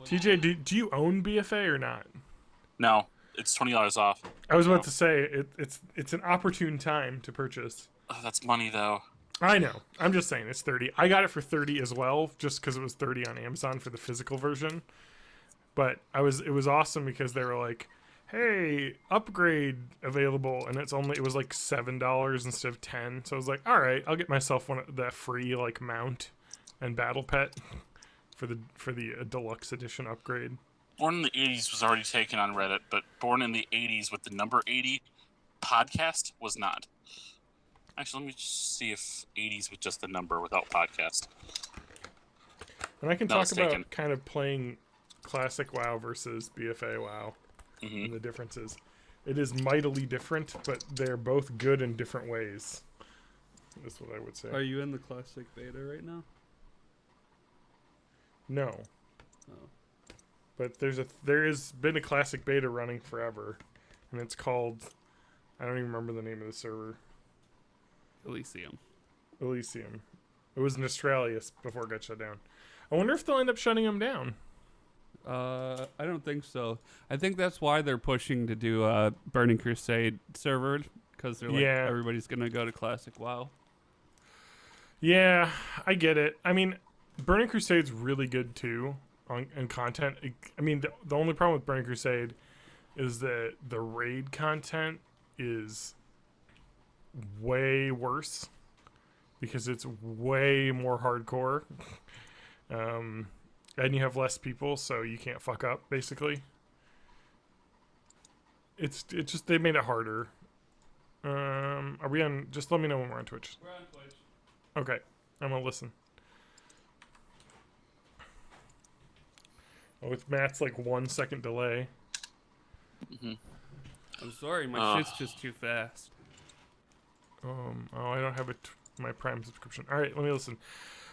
TJ, do you own BFA or not? No, it's $20 off. I was about to say it's an opportune time to purchase. Oh, that's money though. I know. I'm just saying it's 30. I got it for 30 as well, just because it was 30 on Amazon for the physical version. But it was awesome because they were like, "Hey, upgrade available," and it was like $7 instead of 10. So I was like, "All right, I'll get myself one of that free like mount and battle pet for the deluxe edition upgrade." Born in the 80s was already taken on Reddit, but Born in the 80s with the number 80 podcast was not. Actually, let me just see if 80s with just the number without podcast. And I can talk about kind of playing classic WoW versus BFA WoW and the differences. It is mightily different, but they're both good in different ways. That's what I would say. Are you in the classic beta right now? No. Oh. But there has been a classic beta running forever, and it's called, I don't even remember the name of the server. Elysium. It was in Australia before it got shut down. I wonder if they'll end up shutting them down. I don't think so. I think that's why they're pushing to do a Burning Crusade server, because they're like, everybody's gonna go to classic WoW. Yeah, I get it. I mean, Burning Crusade's really good too in content. I mean, the only problem with Burning Crusade is that the raid content is way worse because it's way more hardcore. And you have less people, so you can't fuck up, basically. It's just, they made it harder. Are we on, just let me know when we're on Twitch. We're on Twitch. Okay, I'm gonna listen. Oh, with Matt's like 1 second delay. I'm sorry, my shit's just too fast. Oh, I don't have my Prime subscription. All right, let me listen.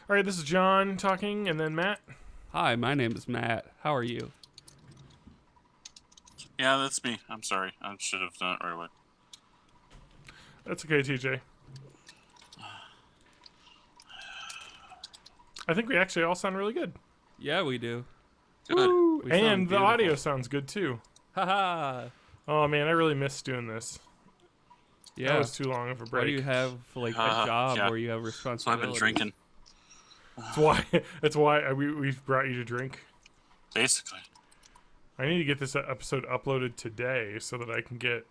All right, this is John talking, and then Matt. Hi, my name is Matt. How are you? Yeah, that's me. I'm sorry. I should have done it right away. That's okay, TJ. I think we actually all sound really good. Yeah, we do. Woo! We And the beautiful. audio sounds good too. Haha. Oh man, I really miss doing this. Yeah. That was too long of a break. Why do you have like a job where you have responsibilities? So I've been drinking. That's why we've brought you to drink. Basically. I need to get this episode uploaded today so that I can get,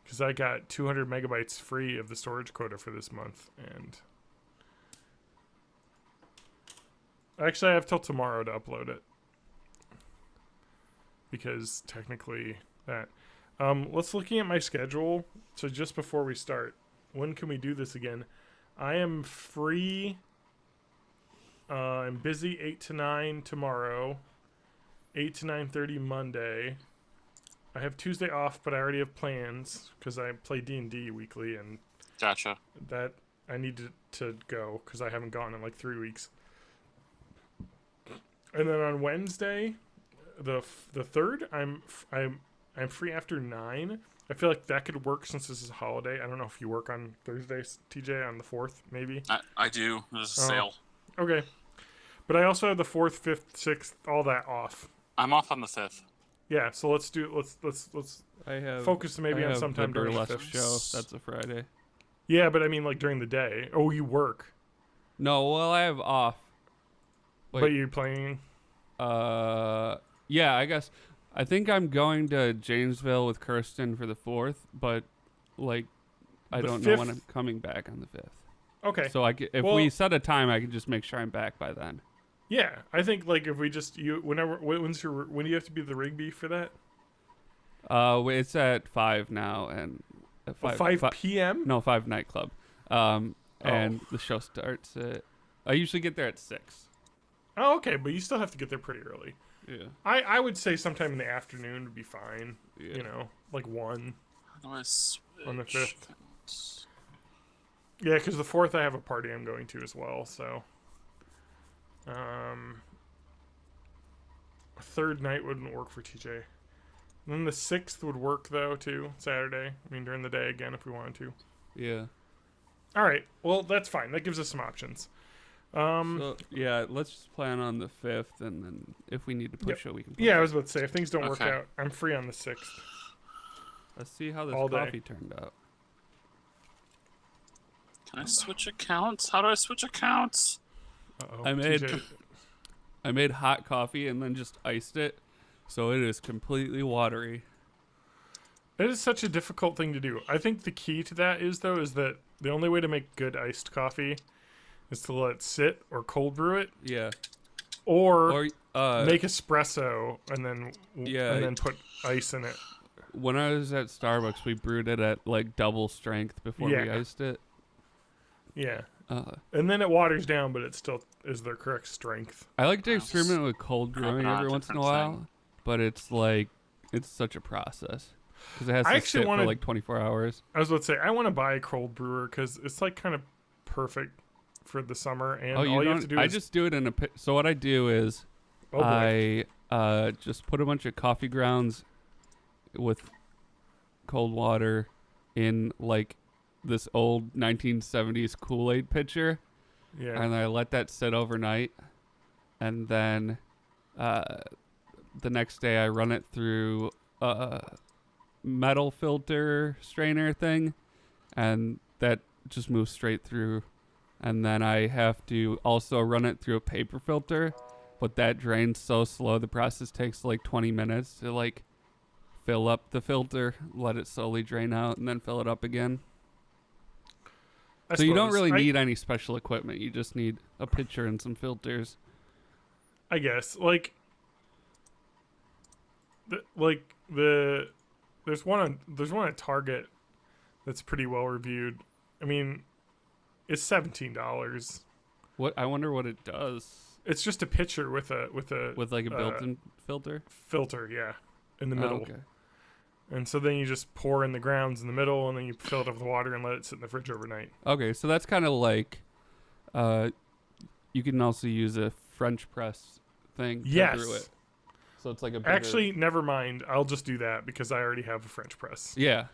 because I got 200 megabytes free of the storage quota for this month, and actually I have till tomorrow to upload it, because technically that. Let's looking at my schedule. So just before we start, when can we do this again? I am free. I'm busy 8 to 9 tomorrow, 8 to 9:30 Monday. I have Tuesday off, but I already have plans because I play D&D weekly, and Gotcha. that I need to go because I haven't gone in like 3 weeks. And then on Wednesday, the 3rd, I'm free after 9. I feel like that could work since this is a holiday. I don't know if you work on Thursdays, TJ, on the 4th, maybe. I do. There's a sale. Okay. But I also have the 4th, 5th, 6th, all that off. I'm off on the 5th. Yeah, so let's focus maybe on sometime during the burlesque 5th. show. That's a Friday. Yeah, but I mean like during the day. Oh, you work. No, well I have off. Wait. But you're playing? Yeah, I guess. I think I'm going to Janesville with Kirsten for the 4th, but like I don't know when I'm coming back on the 5th. Okay. So if we set a time, I can just make sure I'm back by then. Yeah, I think like if we just when do you have to be at the Rigby for that? It's at 5 now, and at 5 p.m. No, 5 nightclub. And the show starts at. I usually get there at 6. Oh, okay, but you still have to get there pretty early. Yeah. I would say sometime in the afternoon would be fine. Yeah. You know, like 1 On the 5th. Yeah, because the 4th I have a party I'm going to as well, so. 3rd night wouldn't work for TJ. And then the 6th would work, though, too, Saturday. I mean, during the day again if we wanted to. Yeah. All right, well, that's fine. That gives us some options. So, yeah, let's just plan on the 5th, and then if we need to push it, we can push Yeah, it. I was about to say, if things don't work Okay. out, I'm free on the 6th. Let's see how this All day. coffee turned out. Can I switch accounts? How do I switch accounts? Uh-oh. I made TJ. I made hot coffee and then just iced it, so it is completely watery. It is such a difficult thing to do. I think the key to that is that the only way to make good iced coffee is to let it sit or cold brew it, Yeah. or Or make espresso and Yeah. then put ice in it. when I was at Starbucks, we brewed it at like double strength before we Yeah. iced it. Yeah, Uh, and then it waters down, but it still is the correct strength. I like to Wow. experiment with cold brewing Coconut, every once in a different while, thing. but it's such a process because it has I to actually sit wanted- for like 24 hours. I was about to say I want to buy a cold brewer because it's like kind of perfect for the summer, and Oh, you all you don't? have to do I is just do it in a. So what I do is oh boy. I just put a bunch of coffee grounds with cold water in like this old 1970s Kool-Aid pitcher, Yeah, and I let that sit overnight, and then the next day I run it through a metal filter strainer thing, and that just moves straight through. And then I have to also run it through a paper filter, but that drains so slow. The process takes like 20 minutes to like fill up the filter, let it slowly drain out, and then fill it up again. I So you don't suppose. really need any special equipment. You just need a pitcher and some filters. I guess like there's one at Target that's pretty well reviewed. I mean, it's $17. What I wonder what it does It's just a pitcher with a with like a built-in filter. filter, yeah, in the Oh, middle. okay. And so then you just pour in the grounds in the middle, and then you fill it up with water and let it sit in the fridge overnight. Okay, so that's kind of like, you can also use a French press thing to Yes. brew it. So it's like a bigger, Actually, never mind. I'll just do that because I already have a French press. yeah.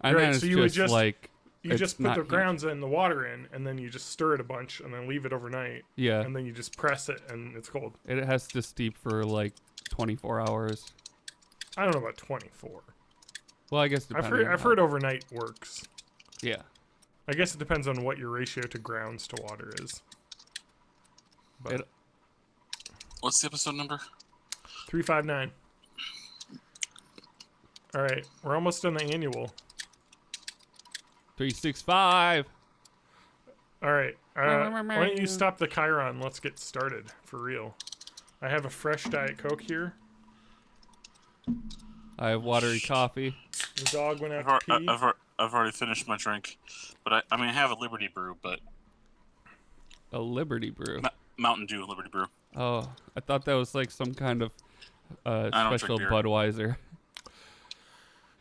And Right, then it's so you would just just- like, You It's just put not the heat. grounds in, the water in, and then you just stir it a bunch, and then leave it overnight, yeah, and then you just press it, and it's cold. it has to steep for like 24 hours. I don't know about 24. Well, I guess I've depending on heard how- overnight works. Yeah. I guess it depends on what your ratio to grounds to water is. But It- What's the episode number? 359. All right, we're almost on the annual. 365. All right, why don't you stop the Chiron? Let's get started for real. I have a fresh Diet Coke here. I have watery coffee. The dog went I've, out to al- pee. I've already finished my drink, but I mean I have a Liberty Brew, but A Liberty Brew. Mountain Dew Liberty Brew. Oh, I thought that was like some kind of don't special drink beer. Budweiser.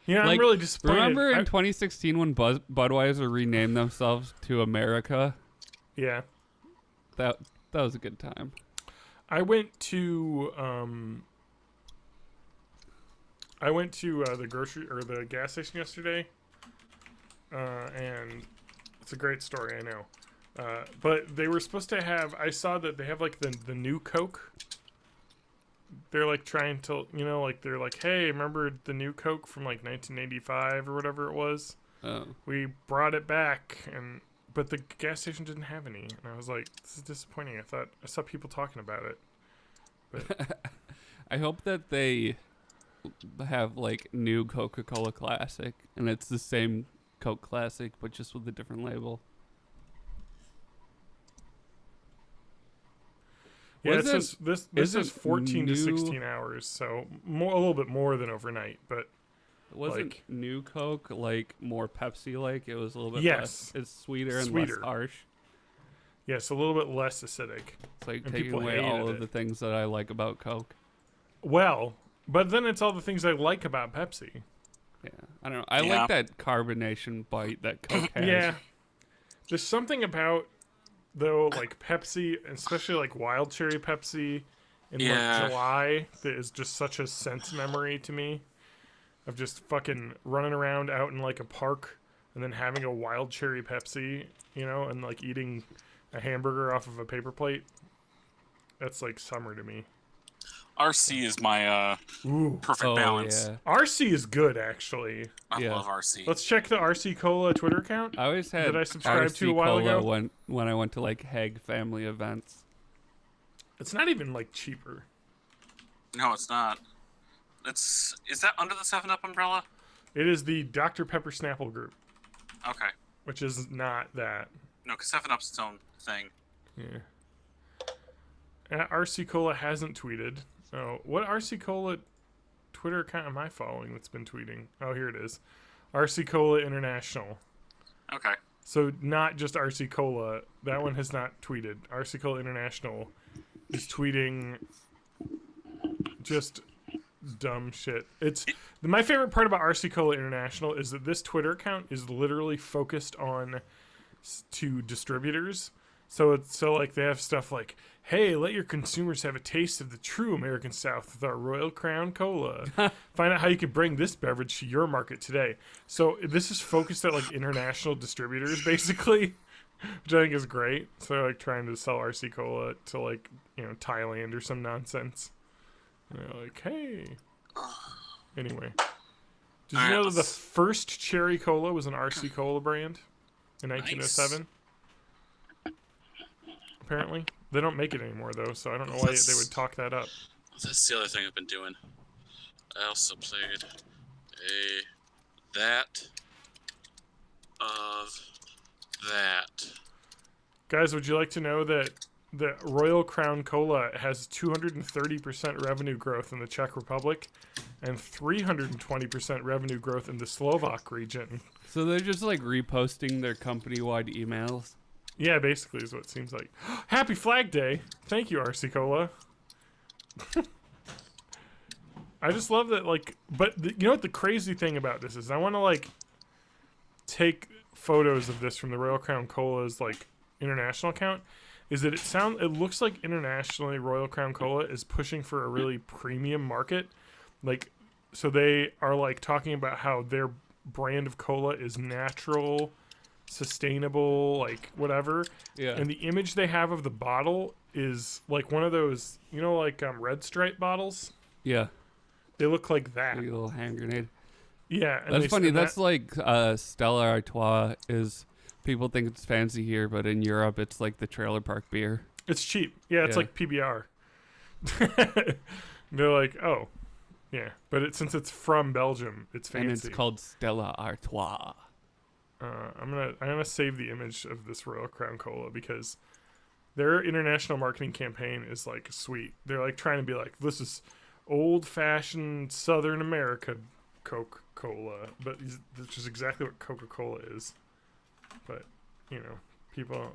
Yeah, I'm Like, really disappointed. Remember in I- 2016 when Budweiser renamed themselves to America? yeah, That was a good time. I went to the grocery or the gas station yesterday, and it's a great story, I know. But they were supposed to have. I saw that they have like the new Coke. They're like trying to, like they're like, hey, remember the new Coke from like 1985 or whatever it was? Oh. We brought it back, but the gas station didn't have any, and I was like, this is disappointing. I saw people talking about it. I hope that they have like new Coca-Cola Classic, and it's the same Coke Classic, but just with a different label. Yeah, it Wasn't- says this is isn't 14 to new- 16 hours, so a little bit more than overnight. But Wasn't Like- new Coke like more Pepsi-like? It was a little bit Yes. less. It's sweeter and Sweeter. less harsh. yes, a little bit less acidic. It's like And taking people away hated all of it. the things that I like about Coke. Well, but then it's all the things I like about Pepsi. Yeah, I don't know. I Yeah. like that carbonation bite that Coke has. Yeah, there's something about though, like Pepsi, especially like wild cherry Pepsi in Yeah. like July, that is just such a sense memory to me of just fucking running around out in like a park and then having a wild cherry Pepsi, and like eating a hamburger off of a paper plate. That's like summer to me. RC is my Ooh. perfect balance. Yeah. RC is good, actually. I Yeah. love RC. Let's check the RC Cola Twitter account. I always had That I subscribed to a RC while Cola ago. when I went to like Hague family events. It's not even like cheaper. No, it's not. Is that under the 7-Up umbrella? It is the Dr. Pepper Snapple group, Okay. which is not that. No, because 7-Up's its own thing. Yeah. RC Cola hasn't tweeted. Oh, what RC Cola Twitter account am I following that's been tweeting? Oh, here it is. RC Cola International. Okay. So not just RC Cola. That one has not tweeted. RC Cola International is tweeting just dumb shit. It's my favorite part about RC Cola International is that this Twitter account is literally focused on to distributors. So it's like they have stuff like, hey, let your consumers have a taste of the true American South with our Royal Crown Cola. Find out how you can bring this beverage to your market today. So this is focused at like international distributors, basically, which I think is great. So they're like trying to sell RC Cola to like, Thailand or some nonsense. And they're like, hey. Anyway. Did you know that the first cherry cola was an RC Cola brand in 1907? Apparently. They don't make it anymore, though, so I don't know why they would talk that up. That's the other thing I've been doing. I also played that of that. Guys, would you like to know that the Royal Crown Cola has 230% revenue growth in the Czech Republic and 320% revenue growth in the Slovak region? So they're just like reposting their company-wide emails. Yeah, basically is what it seems like. Happy Flag Day! Thank you, RC Cola. I just love that, like, but you know what the crazy thing about this is? I want to, like, take photos of this from the Royal Crown Cola's, like, international account. Is that it looks like internationally Royal Crown Cola is pushing for a really premium market. Like, so they are, like, talking about how their brand of cola is natural, sustainable, like whatever. Yeah. And the image they have of the bottle is like one of those, like Red Stripe bottles. Yeah. They look like that. Like a little hand grenade. Yeah. And That's funny. That's like Stella Artois is. People think it's fancy here, but in Europe, it's like the trailer park beer. It's cheap. Yeah, it's like PBR. They're like, oh, yeah, but since it's from Belgium, it's fancy. And it's called Stella Artois. I'm gonna save the image of this Royal Crown Cola because their international marketing campaign is like sweet. They're like trying to be like, this is old-fashioned Southern America Coca-Cola, but which is exactly what Coca-Cola is. But people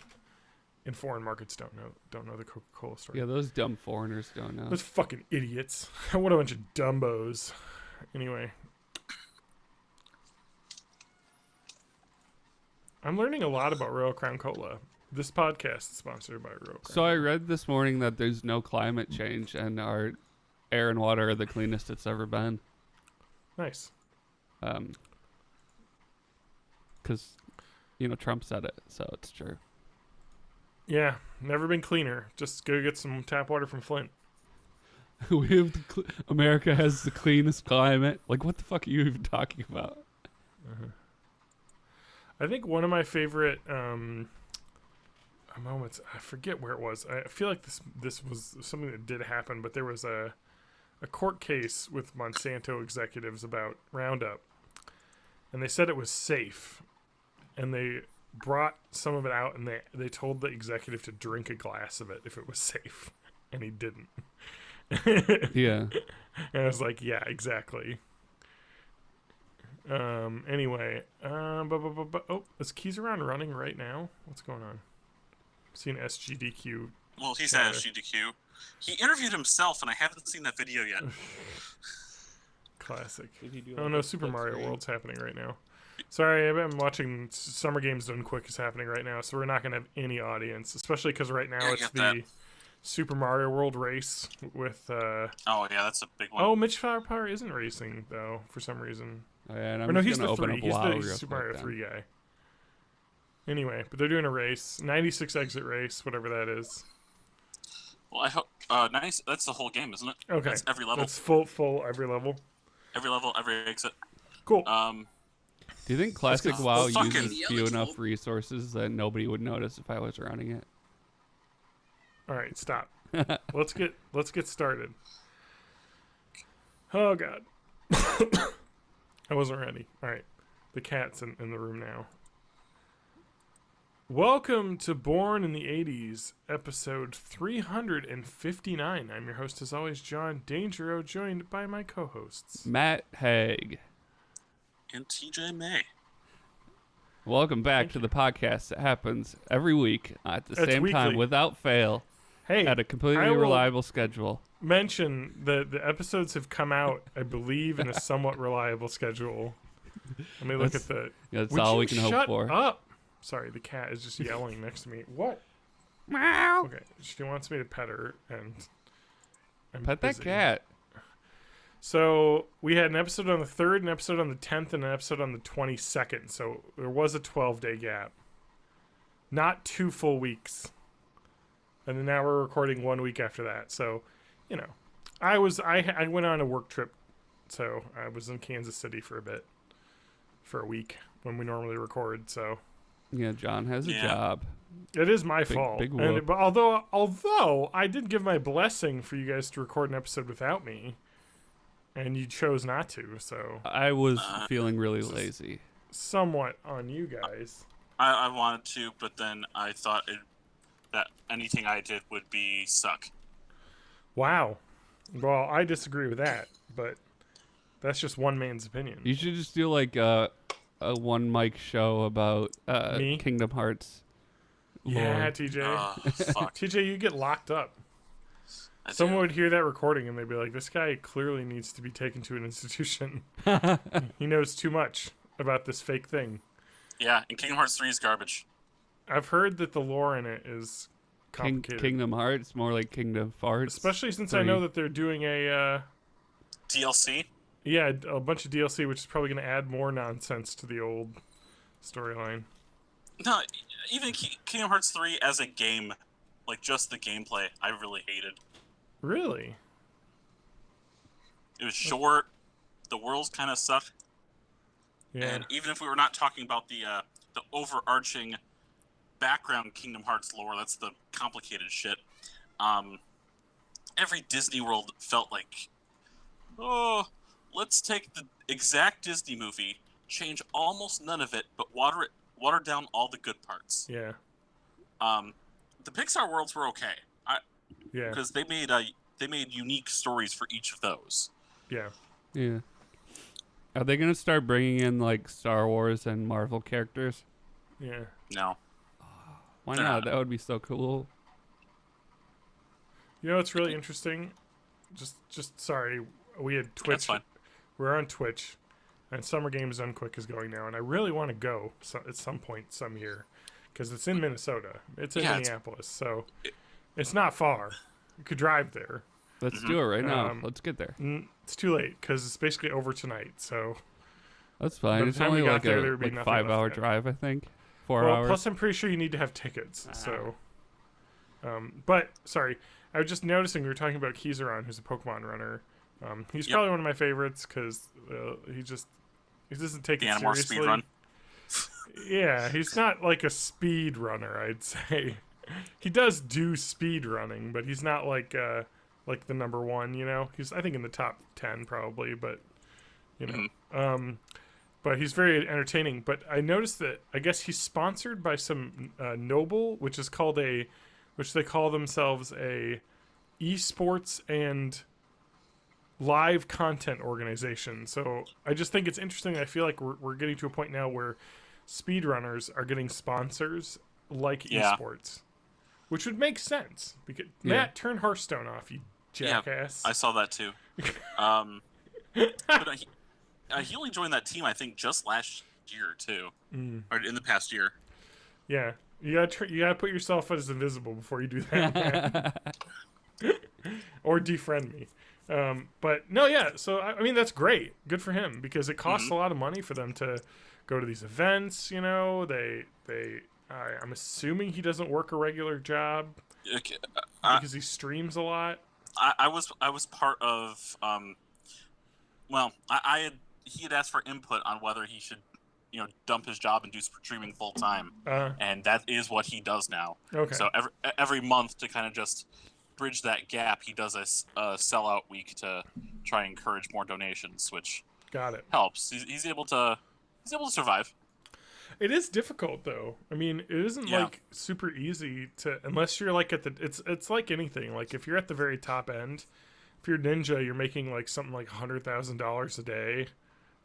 in foreign markets don't know the Coca-Cola story. Yeah, those dumb foreigners don't know. Those fucking idiots. What a bunch of dumbos. Anyway. I'm learning a lot about Royal Crown Cola. This podcast is sponsored by Royal Crown So I read this morning that there's no climate change and our air and water are the cleanest it's ever been. Nice. Because, Trump said it, so it's true. Yeah, never been cleaner. Just go get some tap water from Flint. We have America has the cleanest climate. Like, what the fuck are you even talking about? I think one of my favorite moments, I forget where it was. I feel like this was something that did happen, but there was a court case with Monsanto executives about Roundup, and they said it was safe, and they brought some of it out, and they told the executive to drink a glass of it if it was safe, and he didn't. Yeah. And I was like, yeah, exactly. Anyway, oh, is Keys Around running right now? What's going on? I'm seeing SGDQ. Well, he's at SGDQ. He interviewed himself, and I haven't seen that video yet. Classic. Oh No, Super Mario World's happening right now. Sorry, I've been watching Summer Games Done Quick is happening right now, so we're not going to have any audience, especially because right now it's the Super Mario World race with... Oh, yeah, that's a big one. Oh, Mitch Firepower isn't racing, though, for some reason. Oh, yeah, and Or no, he's gonna the open 3. up He's WoW the real Super Mario quick 3 guy. Anyway, but they're doing a race, 96 exit race, whatever that is. Well, I hope. Nice. That's the whole game, isn't it? Okay, That's every level. that's full every level. Every level, every exit. Cool. Do you think Classic go. WoW Well, uses fucking- few enough resources that nobody would notice if I was running it? All right, stop. Let's get started. Oh God, I wasn't ready. All right, the cat's in the room now. Welcome to Born in the 80s, episode 359. I'm your host, as always, John Dangereux, joined by my co-hosts. Matt Haig. And TJ May. Welcome back to the podcast that happens every week at the It's same time weekly. without fail Hey, at a completely I will reliable schedule. mention that the episodes have come out, I believe, in a somewhat reliable schedule. Let me look That's- at the... That's Would all you we can hope shut for. up? Sorry, the cat is just yelling next to me. What? Meow. Okay, she wants me to pet her, and I'm Pet that busy. cat. So we had an episode on the 3rd, an episode on the 10th, and an episode on the 22nd. So there was a 12-day gap. Not 2 full weeks. And then now we're recording 1 week after that. So, you know, I went on a work trip. So I was in Kansas City for a week when we normally record. So Yeah, John has a Yeah. job. it is my fault. big And whoop. but although I did give my blessing for you guys to record an episode without me, and you chose not to, so I was feeling really lazy. somewhat on you guys. I wanted to, but then I thought that anything I did would be suck. Wow. Well, I disagree with that, but that's just one man's opinion. You should just do like a one mic show about Me? Kingdom Hearts. Yeah, lore. TJ. Fuck. TJ, you get locked up. I do. Someone would hear that recording and they'd be like, this guy clearly needs to be taken to an institution. He knows too much about this fake thing. Yeah, and Kingdom Hearts 3 is garbage. I've heard that the lore in it is complicated. Kingdom Hearts, more like Kingdom Farts. Especially since I 3. know that they're doing a DLC? a bunch of DLC, which is probably going to add more nonsense to the old storyline. No, even Kingdom Hearts 3 as a game, like just the gameplay, I really hated. Really? It was short, the worlds kind of suck, Yeah. and even if we were not talking about the overarching background Kingdom Hearts lore, that's the complicated shit, every Disney World felt like, oh, let's take the exact Disney movie, change almost none of it, but water down all the good parts. Yeah. The Pixar worlds were okay, Yeah. because they made unique stories for each of those. Yeah. Yeah. Are they gonna start bringing in like Star Wars and Marvel characters? Yeah. No, Why They're not? not. That would be so cool. You know what's really interesting? Just sorry, we had Twitch. that's fine. We're on Twitch, and Summer Games Unquick is going now, and I really want to go at some point some year, because it's in Minnesota. It's in Yeah, it's- Minneapolis, so it's not far. You could drive there. Let's do it right now. Um, Let's get there. It's too late because it's basically over tonight. So That's by fine. the It's time we only got like there, a there would be nothing 5-hour left. drive, I think. 4 well, hours. plus I'm pretty sure you need to have tickets. So, but sorry, I was just noticing we were talking about Kizaron, who's a Pokemon runner. He's Yep. probably one of my favorites because he doesn't take The it Animorph seriously. speed run. Yeah, he's not like a speed runner, I'd say. He does do speed running, but he's not like the number one, you know? He's I think in the top 10 probably, but you know. But he's very entertaining. But I noticed that I guess he's sponsored by some Noble, which they call themselves a esports and live content organization. So I just think it's interesting. I feel like we're getting to a point now where speedrunners are getting sponsors like Yeah. esports, which would make sense. Because Yeah. Matt, turn Hearthstone off, you jackass. I saw that too. But he only joined that team, I think, just last year too, or in the past year. Yeah, you gotta put yourself as invisible before you do that, man. Or defriend me. But no, yeah. So I mean, that's great. Good for him because it costs a lot of money for them to go to these events. You know, they I'm assuming he doesn't work a regular job Okay, because he streams a lot. I was part of I had he had asked for input on whether he should dump his job and do streaming full time, and that is what he does now. Okay. So every month to kind of just bridge that gap, he does a sellout week to try and encourage more donations, which Got it. helps. He's able to survive. It is difficult though. I mean, it isn't like super easy to unless you're like at the it's like anything. Like if you're at the very top end, if you're Ninja, you're making like something like $100,000 a day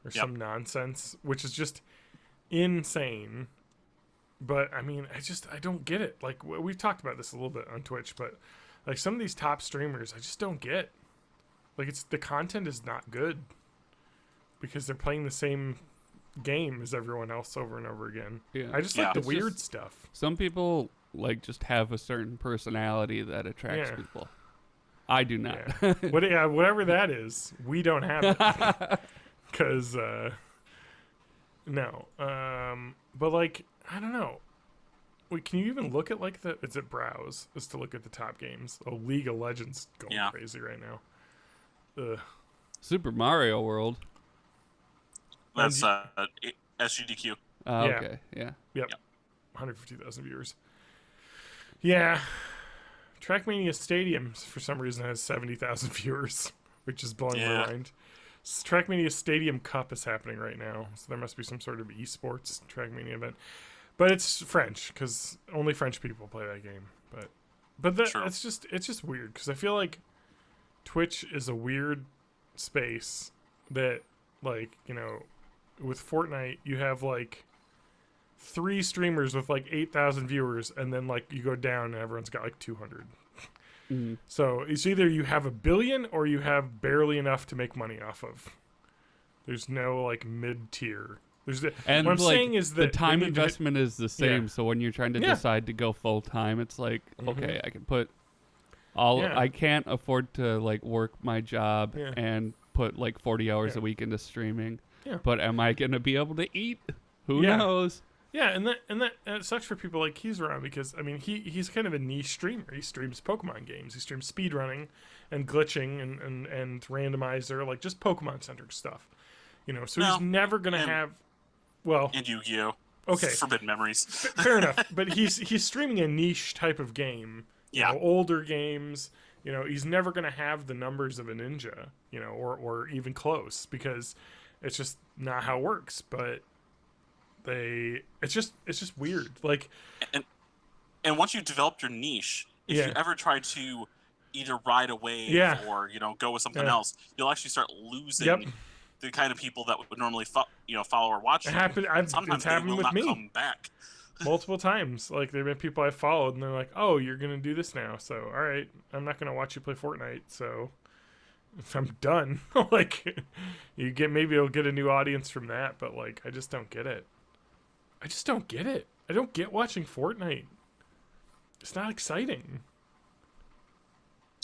or some nonsense, which is just insane. But I mean, I don't get it. Like we've talked about this a little bit on Twitch, but like some of these top streamers, I just don't get. Like the content is not good because they're playing the same game as everyone else over and over again. Yeah. I just like the It's weird just- stuff. Some people like just have a certain personality that attracts Yeah. people. I do not. Yeah. Whatever that is, we don't have it. Because, no. But, like, I don't know. Wait, can you even look at, like, is it browse? Is to look at the top games. Oh, League of Legends going crazy right now. Ugh. Super Mario World. That's SGDQ. Oh, Yeah. okay. Yeah. Yep. 150,000 viewers. Yeah. Trackmania Stadium, for some reason, has 70,000 viewers, which is blowing my mind. Trackmania Stadium Cup is happening right now, so there must be some sort of esports Trackmania event. But it's French, because only French people play that game. But it's just weird, because I feel like Twitch is a weird space that, like, with Fortnite, you have, like, 3 streamers with, like, 8,000 viewers, and then, like, you go down and everyone's got, like, 200. Mm-hmm. So it's either you have a billion or you have barely enough to make money off of. There's no, like, mid-tier. And what I'm like, saying is that the time they need to investment is the same. Yeah. So when you're trying to decide to go full time, it's like, okay, I can put Yeah. I can't afford to like work my job Yeah. and put like 40 hours a week into streaming. Yeah. But am I going to be able to eat? Who Yeah. knows? Yeah, and that sucks for people like he's around because I mean he's kind of a niche streamer. He streams Pokemon games. He streams speedrunning and glitching and randomizer, like just Pokemon centric stuff. So he's never gonna have And Yu-Gi-Oh. Okay. Forbidden Memories. Fair enough. But he's streaming a niche type of game. Older games. He's never gonna have the numbers of a Ninja, or even close, because it's just not how it works. But it's just weird. Like, and once you develop your niche, if you ever try to either ride a wave or go with something else, you'll actually start losing the kind of people that would normally follow or watch you. Sometimes it's happened they will with not me come back. multiple times. Like, there have been people I followed and they're like, oh, you're gonna do this now, so all right, I'm not gonna watch you play Fortnite, so I'm done. Like, maybe you'll get a new audience from that, but like, I just don't get it. I don't get watching Fortnite. It's not exciting.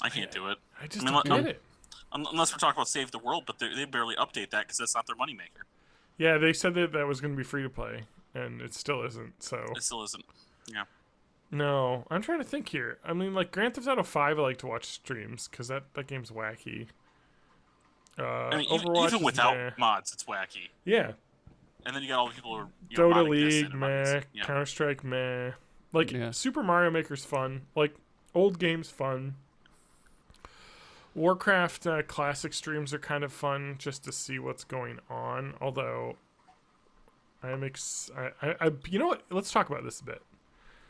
I can't do it. I just don't get it. Unless we're talking about Save the World, but they barely update that because that's not their moneymaker. Yeah, they said that was going to be free to play, and it still isn't. So It still isn't. Yeah. no, I'm trying to think here. I mean, like Grand Theft Auto 5, I like to watch streams because that game's wacky. I mean, Overwatch even is without meh. mods, it's wacky. Yeah, And then you got all the people who are Dota modding this League, and meh. modding this. Yeah. Counter Strike, meh. Like Yeah. Super Mario Maker's fun. Like old games, fun. Warcraft classic streams are kind of fun just to see what's going on. Although, I you know what? Let's talk about this a bit.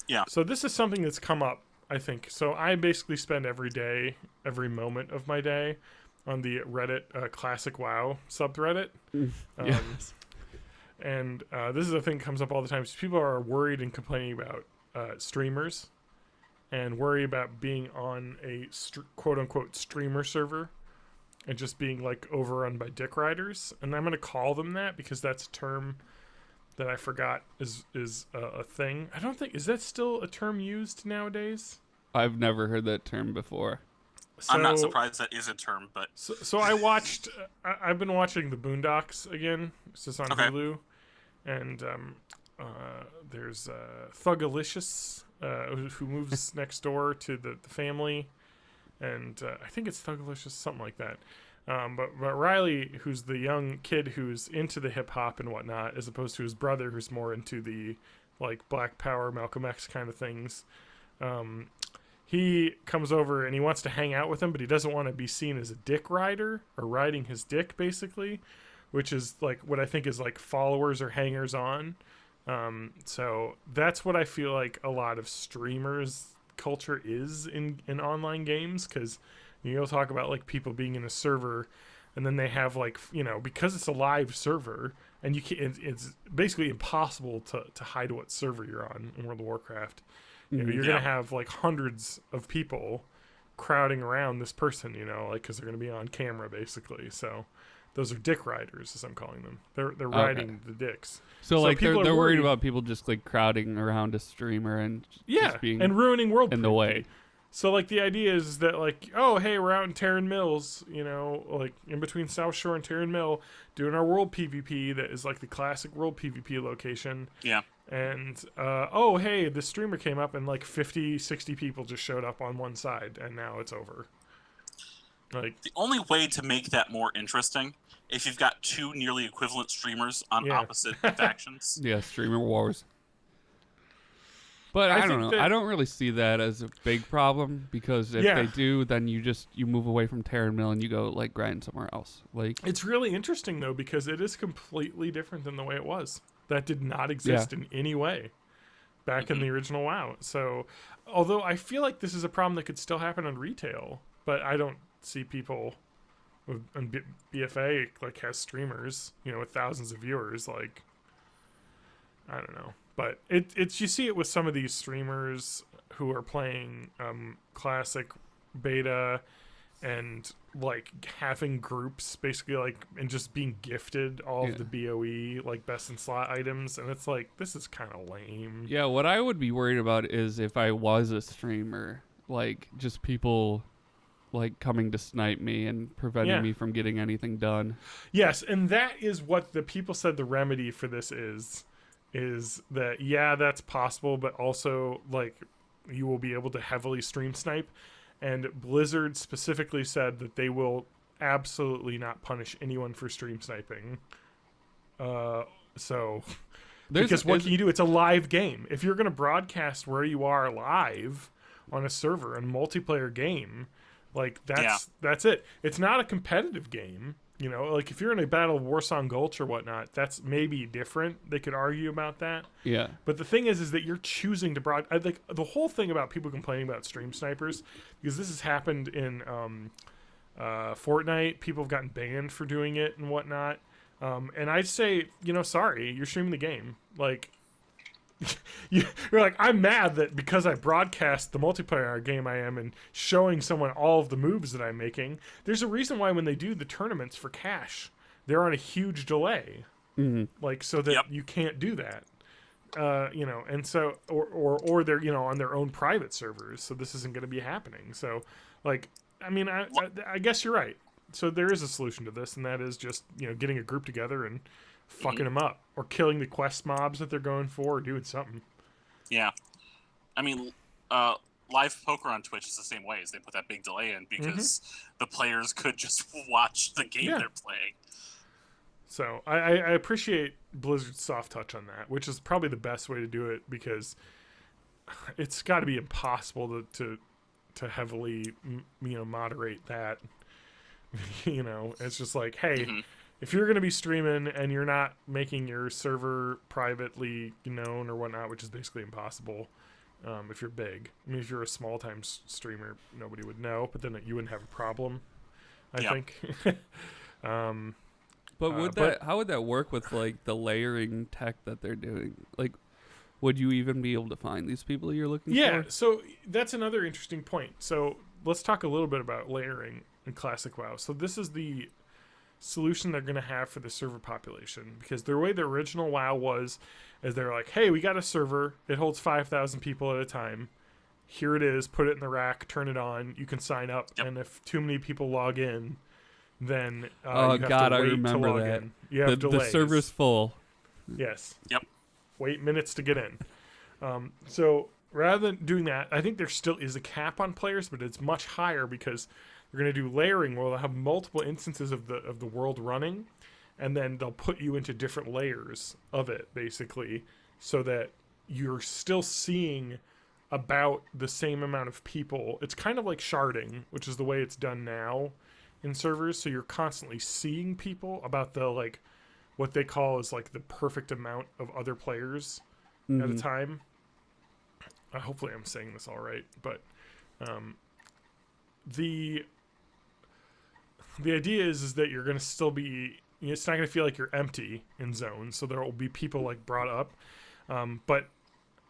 Yeah. So this is something that's come up, I think. So I basically spend every moment of my day on the Reddit Classic WoW subreddit. Yes. And this is a thing that comes up all the time. So people are worried and complaining about streamers and worry about being on a quote-unquote streamer server and just being like overrun by dick riders. And I'm going to call them that because that's a term that I forgot is a thing. I don't think... Is that still a term used nowadays? I've never heard that term before. I'm not surprised that is a term, but... So I watched... I've been watching The Boondocks again. It's just on Hulu. And there's Thugalicious, who moves next door to the family, and I think it's Thugalicious, something like that. But Riley, who's the young kid who's into the hip hop and whatnot, as opposed to his brother, who's more into the like Black Power, Malcolm X kind of things. He comes over and he wants to hang out with him, but he doesn't want to be seen as a dick rider or riding his dick, basically, which is like what I think is like followers or hangers on. So that's what I feel like a lot of streamers culture is in online games, because you'll talk about like people being in a server and then they have like, because it's a live server and you can't, it's basically impossible to hide what server you're on in World of Warcraft. You're going to have like hundreds of people crowding around this person, like, because they're going to be on camera basically. So those are dick riders, as I'm calling them. They're riding the dicks. So like they're worried about people just like crowding around a streamer and just being and ruining world in the way. So like the idea is that like, oh hey, we're out in Terran Mills, like in between South Shore and Terran Mill, doing our world PvP that is like the classic world PvP location. Yeah. And oh hey, the streamer came up and like 50, 60 people just showed up on one side and now it's over. Like the only way to make that more interesting, if you've got two nearly equivalent streamers on opposite factions. Yeah, streamer wars. But I don't know. I don't really see that as a big problem, because if they do, then you move away from Terran Mill and you go like grind somewhere else. Like, it's really interesting though, because it is completely different than the way it was. That did not exist in any way back in the original WoW. So, although I feel like this is a problem that could still happen on retail, but I don't see people on BFA like has streamers, with thousands of viewers. Like, I don't know. But it's you see it with some of these streamers who are playing classic beta and like having groups basically, like, and just being gifted all of the BOE like best in slot items, and it's like, this is kind of lame. Yeah, what I would be worried about is if I was a streamer, like just people like coming to snipe me and preventing me from getting anything done. Yes, and that is what the people said the remedy for this is that, that's possible, but also like you will be able to heavily stream snipe. And Blizzard specifically said that they will absolutely not punish anyone for stream sniping. Because what can you do? It's a live game. If you're going to broadcast where you are live on a server, a multiplayer game, like that's it. It's not a competitive game. Like if you're in a Battle of Warsong Gulch or whatnot, that's maybe different. They could argue about that. Yeah. But the thing is that you're choosing to like the whole thing about people complaining about stream snipers, because this has happened in Fortnite. People have gotten banned for doing it and whatnot. And I'd say, sorry, you're streaming the game. Like, you're like, I'm mad that because I broadcast the multiplayer game I am and showing someone all of the moves that I'm making, there's a reason why when they do the tournaments for cash, they're on a huge delay. Like, so that you can't do that. And so, or they're, on their own private servers, so this isn't going to be happening. So, like, I mean, I guess you're right. So there is a solution to this, and that is just, getting a group together and fucking them up, or killing the quest mobs that they're going for, or doing something. Yeah. I mean, live poker on Twitch is the same way, as they put that big delay in because the players could just watch the game they're playing. So I appreciate Blizzard's soft touch on that, which is probably the best way to do it, because it's got to be impossible to heavily moderate that. It's just like, hey, if you're going to be streaming and you're not making your server privately known or whatnot, which is basically impossible if you're big. I mean, if you're a small-time streamer, nobody would know, but then you wouldn't have a problem, I think. But how would that work with like the layering tech that they're doing? Like, would you even be able to find these people you're looking for? Yeah, so that's another interesting point. So let's talk a little bit about layering in Classic WoW. So this is the solution they're going to have for the server population, because the way the original WoW was is they're like, hey, we got a server, it holds 5,000 people at a time, here it is, put it in the rack, turn it on, you can sign up, and if too many people log in, then you have to wait I remember to log that in. You have delays. The server's full. Yes. Yep. wait minutes to get in. So rather than doing that, I think there still is a cap on players, but it's much higher because they're going to do layering where they'll have multiple instances of the world running, and then they'll put you into different layers of it, basically, so that you're still seeing about the same amount of people. It's kind of like sharding, which is the way it's done now in servers. So you're constantly seeing people about the, like, what they call is like the perfect amount of other players at a time. Hopefully I'm saying this all right, but the idea is that you're going to still be, it's not going to feel like you're empty in zones, so there will be people like brought up, but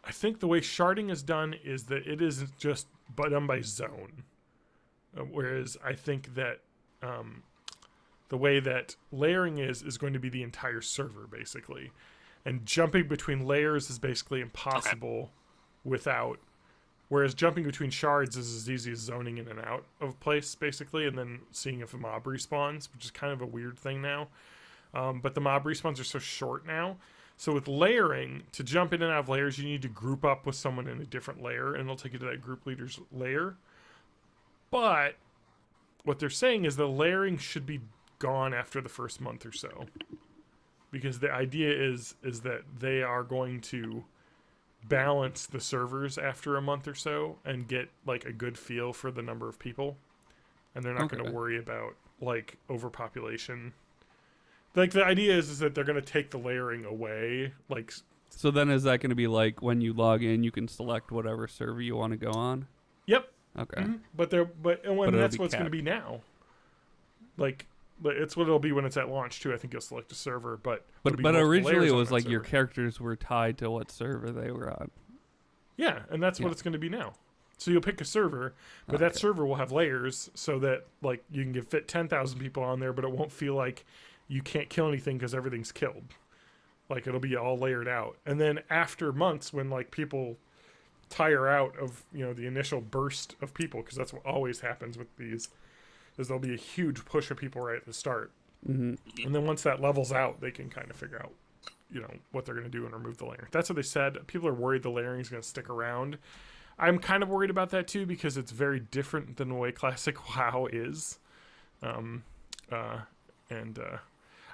I think the way sharding is done is that it isn't just done by zone, whereas I think that the way that layering is going to be the entire server, basically, and jumping between layers is basically impossible without, whereas jumping between shards is as easy as zoning in and out of place, basically, and then seeing if a mob respawns, which is kind of a weird thing now. But the mob respawns are so short now. So with layering, to jump in and out of layers, you need to group up with someone in a different layer, and it'll take you to that group leader's layer. But what they're saying is the layering should be gone after the first month or so. Because the idea is that they are going to balance the servers after a month or so and get like a good feel for the number of people, and they're not going to worry about like overpopulation. Like the idea is that they're going to take the layering away. Like, so then is that going to be like when you log in, you can select whatever server you want to go on? Yep. Okay. Mm-hmm. But that's what it's going to be now. Like, but it's what it'll be when it's at launch too. I think you'll select a server, but originally it was like your characters were tied to what server they were on. Yeah, and that's what it's going to be now. So you'll pick a server, but that server will have layers so that like you can fit 10,000 people on there, but it won't feel like you can't kill anything because everything's killed. Like it'll be all layered out, and then after months, when like people tire out of the initial burst of people, because that's what always happens with these. Is there'll be a huge push of people right at the start. And then once that levels out, they can kind of figure out, what they're going to do and remove the layering. That's what they said. People are worried the layering is going to stick around. I'm kind of worried about that too, because it's very different than the way classic WoW is. And I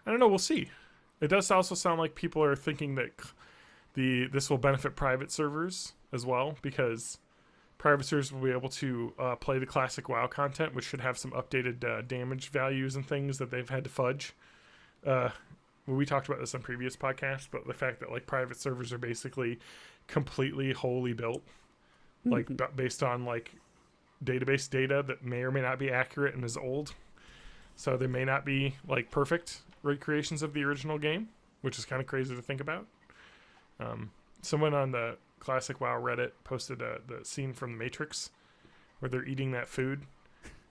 don't know. We'll see. It does also sound like people are thinking that this will benefit private servers as well, because private servers will be able to play the classic WoW content, which should have some updated damage values and things that they've had to fudge. We talked about this on previous podcasts, but the fact that like private servers are basically completely wholly built, like based on like database data that may or may not be accurate and is old, so they may not be like perfect recreations of the original game, which is kind of crazy to think about. Someone on the Classic WoW Reddit posted the scene from The Matrix where they're eating that food,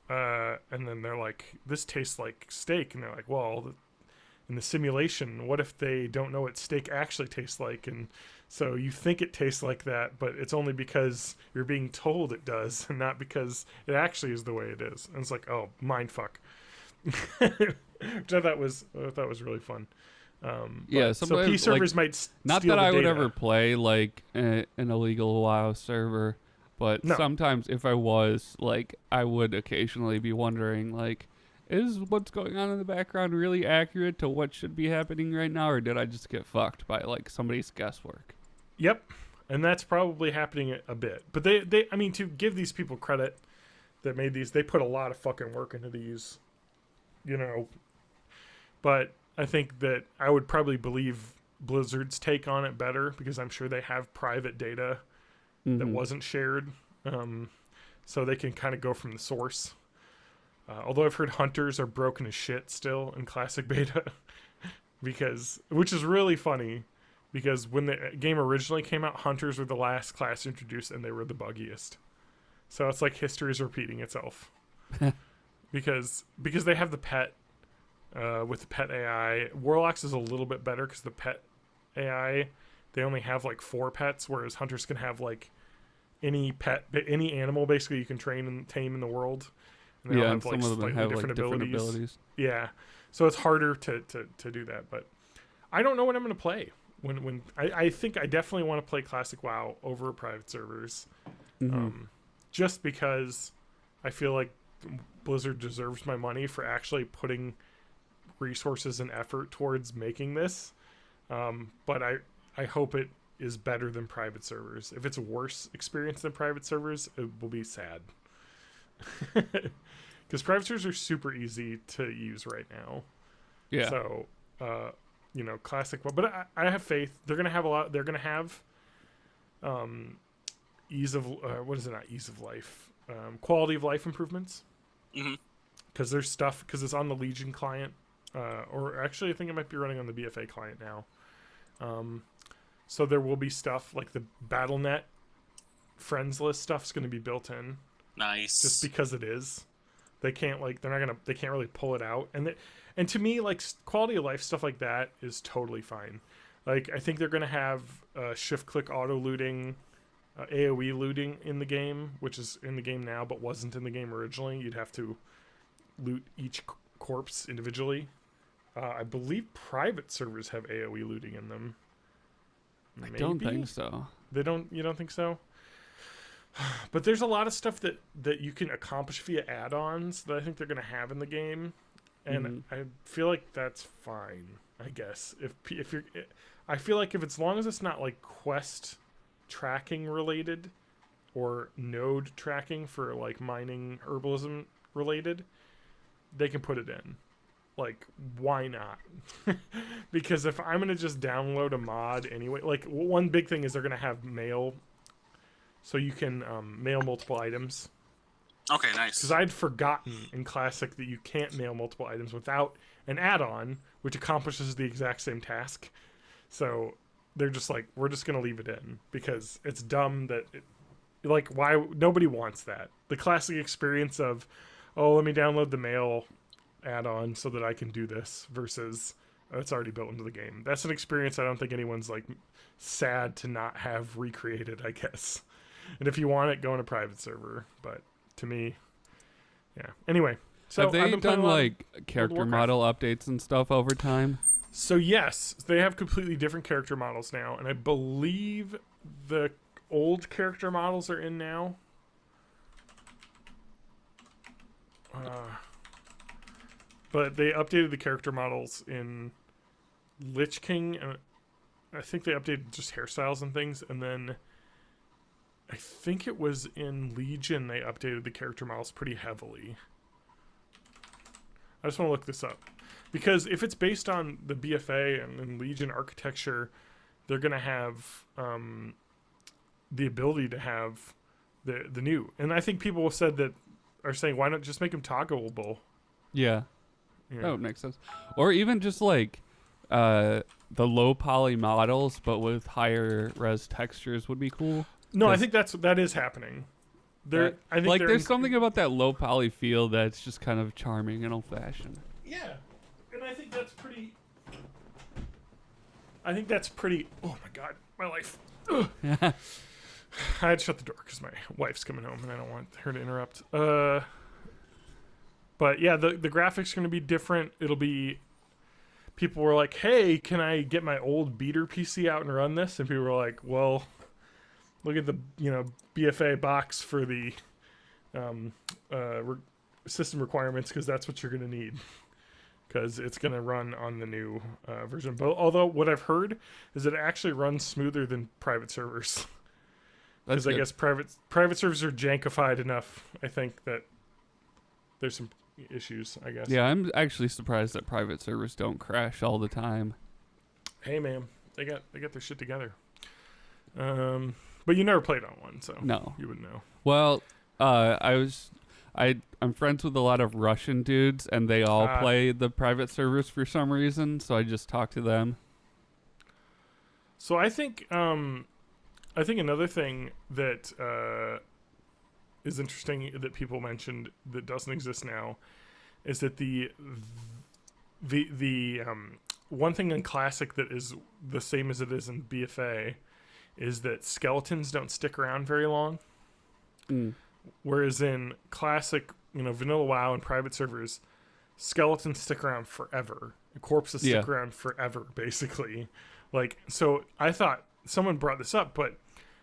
and then they're like, this tastes like steak, and they're like, well, in the simulation, what if they don't know what steak actually tastes like? And so you think it tastes like that, but it's only because you're being told it does, and not because it actually is the way it is. And it's like, oh, mind fuck. Which I thought was really fun. Yeah, so P servers might not steal that I would data. ever play like an illegal WoW server, but sometimes if I was, like, I would occasionally be wondering, like, is what's going on in the background really accurate to what should be happening right now, or did I just get fucked by like somebody's guesswork? Yep, and that's probably happening a bit. But they I mean, to give these people credit that made these, they put a lot of fucking work into these, But I think that I would probably believe Blizzard's take on it better, because I'm sure they have private data that wasn't shared, so they can kind of go from the source. Although I've heard hunters are broken as shit still in classic beta, which is really funny, because when the game originally came out, hunters were the last class introduced, and they were the buggiest. So it's like history is repeating itself, because they have the pet. With the pet AI, Warlocks is a little bit better because the pet AI, they only have like 4 pets, whereas hunters can have like any animal basically you can train and tame in the world. And they all have like slightly different abilities. Yeah, so it's harder to do that. But I don't know what I'm going to play. I think I definitely want to play Classic WoW over private servers, just because I feel like Blizzard deserves my money for actually putting resources and effort towards making this. But I hope it is better than private servers. If it's a worse experience than private servers, it will be sad. Because private servers are super easy to use right now. Yeah. So, classic. But I have faith. They're gonna have a lot. They're gonna have, ease of what is it? Not ease of life. Quality of life improvements. Because there's stuff. Because it's on the Legion client, or actually I think it might be running on the BFA client now. So there will be stuff like the BattleNet friends list stuff's going to be built in. Nice. Just because it is. They can't they can't really pull it out. And to me, like, quality of life stuff like that is totally fine. Like, I think they're going to have shift click auto looting, AoE looting in the game, which is in the game now but wasn't in the game originally. You'd have to loot each corpse individually. I believe private servers have AoE looting in them. Maybe? I don't think so. You don't think so? But there's a lot of stuff that you can accomplish via add-ons that I think they're going to have in the game, and I feel like that's fine. I guess if you're, I feel like if as long as it's not like quest tracking related or node tracking for like mining herbalism related, they can put it in. Like, why not? Because if I'm gonna just download a mod anyway, like one big thing is they're gonna have mail. So you can mail multiple items. Okay, nice. Because I'd forgotten in Classic that you can't mail multiple items without an add-on, which accomplishes the exact same task. So they're just like, we're just going to leave it in. Because it's dumb that... why... Nobody wants that. The classic experience of, oh, let me download the mail add-on so that I can do this, versus... it's already built into the game. That's an experience I don't think anyone's, like, sad to not have recreated, I guess. And if you want it, go on a private server. But to me, yeah. Anyway, so have they done like character model updates and stuff over time? So yes, they have completely different character models now, and I believe the old character models are in now. But they updated the character models in Lich King, and I think they updated just hairstyles and things, and then I think it was in Legion they updated the character models pretty heavily. I just want to look this up. Because if it's based on the BFA and Legion architecture, they're going to have the ability to have the new. And I think people have said that, are saying, why not just make them toggleable? Yeah. That would make sense. Or even just like the low poly models, but with higher res textures would be cool. No, I think that is happening. I think like there's something about that low poly feel that's just kind of charming and old fashioned. Yeah, and I think that's pretty. Oh my god, my life. I had to shut the door because my wife's coming home and I don't want her to interrupt. But yeah, the graphics are going to be different. It'll be. People were like, "Hey, can I get my old beater PC out and run this?" And people were like, "Well, look at the BFA box for the system requirements, because that's what you're going to need, because it's going to run on the new version." But although what I've heard is that it actually runs smoother than private servers, because I guess private servers are jankified enough. I think that there's some issues, I guess. Yeah, I'm actually surprised that private servers don't crash all the time. Hey man, they got their shit together. But you never played on one, so no, you wouldn't know. Well, I'm friends with a lot of Russian dudes, and they all play the private servers for some reason. So I just talk to them. So I think another thing that is interesting that people mentioned that doesn't exist now is that the one thing in Classic that is the same as it is in BFA is that skeletons don't stick around very long. Whereas in Classic, Vanilla WoW and private servers, skeletons stick around forever. Corpses stick around forever, basically. Like, so I thought someone brought this up, but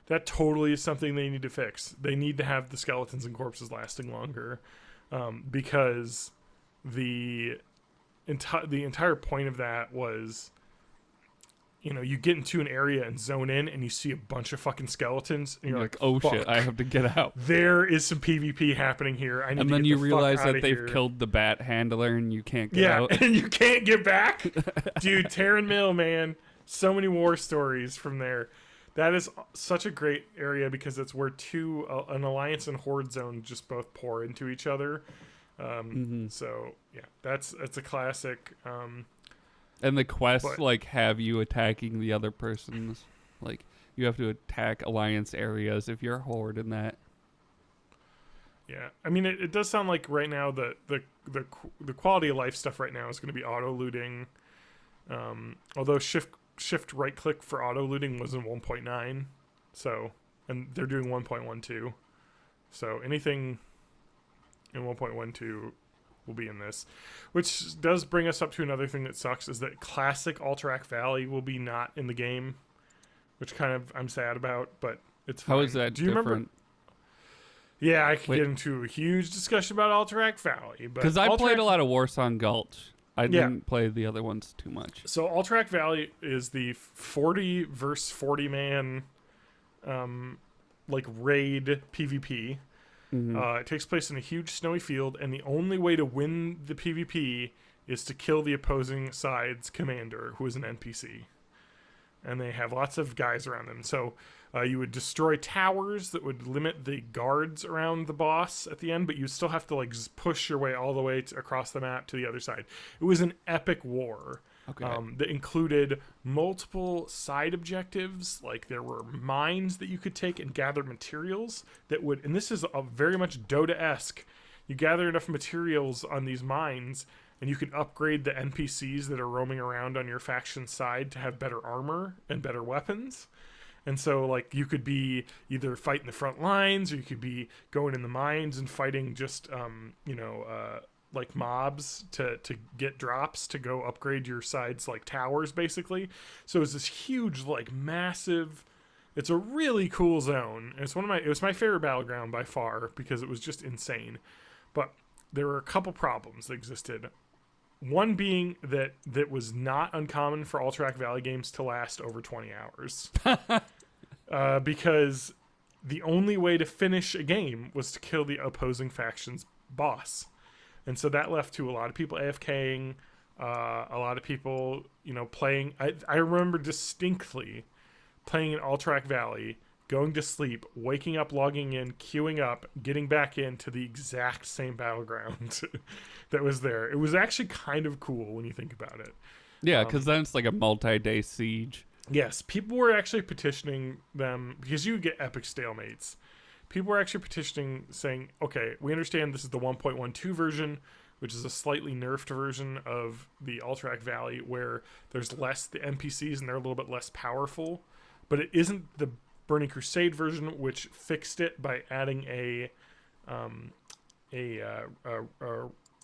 that totally is something they need to fix. They need to have the skeletons and corpses lasting longer, because the entire point of that was, you know, you get into an area and zone in and you see a bunch of fucking skeletons and you're like, oh fuck, shit, I have to get out. There is some PvP happening here. I need and to then get you the realize fuck that outta they've here. killed the bat handler and you can't get out. Yeah, and you can't get back. Dude, Terran Mill, man. So many war stories from there. That is such a great area because it's where an Alliance and Horde zone just both pour into each other. So, yeah, that's a classic. And the quests, like, have you attacking the other person's. Like, you have to attack Alliance areas if you're a Horde in that. Yeah, I mean, it does sound like right now the quality of life stuff right now is going to be auto looting. Although shift right click for auto looting was in 1.9, so, and they're doing 1.12. So anything in 1.12 will be in this, which does bring us up to another thing that sucks, is that classic Alterac Valley will be not in the game, which kind of I'm sad about, but it's fine. How is that different? Remember? Yeah, I could get into a huge discussion about Alterac Valley, but because I played a lot of Warsong Gulch. I didn't play the other ones too much. So Alterac Valley is the 40 versus 40 man, like raid PvP. It takes place in a huge snowy field, and the only way to win the PvP is to kill the opposing side's commander, who is an NPC. And they have lots of guys around them. So you would destroy towers that would limit the guards around the boss at the end, but you still have to like push your way all the way across the map to the other side. It was an epic war. Okay. That included multiple side objectives. Like there were mines that you could take and gather materials that would, and this is very much Dota-esque. You gather enough materials on these mines and you can upgrade the NPCs that are roaming around on your faction side to have better armor and better weapons. And so like you could be either fighting the front lines, or you could be going in the mines and fighting just, like mobs to get drops to go upgrade your side's like towers basically. So it's this huge, like massive, it's a really cool zone. It was my favorite battleground by far because it was just insane. But there were a couple problems that existed. One being that was not uncommon for Alterac Valley games to last over 20 hours. Because the only way to finish a game was to kill the opposing faction's boss. And so that left to a lot of people AFKing, a lot of people, playing. I remember distinctly playing in Alterac Valley, going to sleep, waking up, logging in, queuing up, getting back into the exact same battleground that was there. It was actually kind of cool when you think about it. Yeah, because then it's like a multi-day siege. Yes, people were actually petitioning them, because you would get epic stalemates. People were actually petitioning, saying, okay, we understand this is the 1.12 version, which is a slightly nerfed version of the Alterac Valley, where there's less the NPCs and they're a little bit less powerful. But it isn't the Burning Crusade version, which fixed it by adding a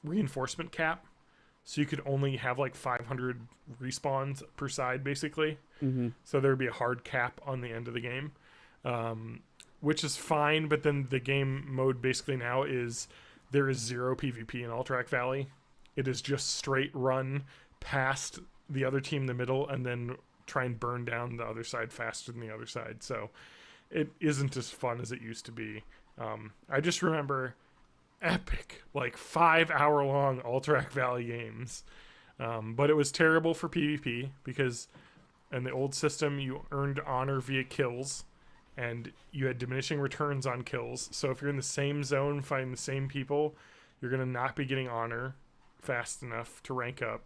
reinforcement cap. So you could only have like 500 respawns per side, basically. Mm-hmm. So there would be a hard cap on the end of the game, which is fine. But then the game mode basically now is there is zero PvP in Alterac Valley. It is just straight run past the other team in the middle and then try and burn down the other side faster than the other side. So it isn't as fun as it used to be. I just remember epic, like 5-hour-long Alterac Valley games. But it was terrible for PvP because in the old system you earned honor via kills and you had diminishing returns on kills. So if you're in the same zone fighting the same people, you're going to not be getting honor fast enough to rank up.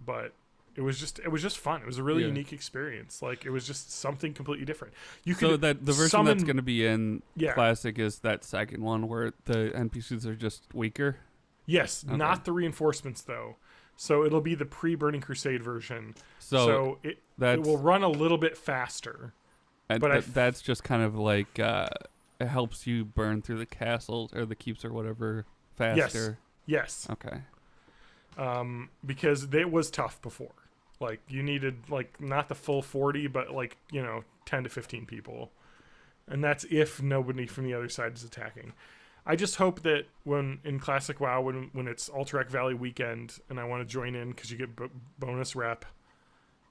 But it was just fun. It was a really unique experience. Like it was just something completely different. You could so that the version that's going to be in Classic is that second one where the NPCs are just weaker. Yes, okay. Not the reinforcements though. So it'll be the pre-Burning Crusade version. So it will run a little bit faster. And but that's just kind of like it helps you burn through the castles or the keeps or whatever faster. Yes. Okay. Because it was tough before. Like you needed like not the full 40, but like 10 to 15 people, and that's if nobody from the other side is attacking. I just hope that when in Classic WoW, when it's Alterac Valley weekend, and I want to join in because you get bonus rep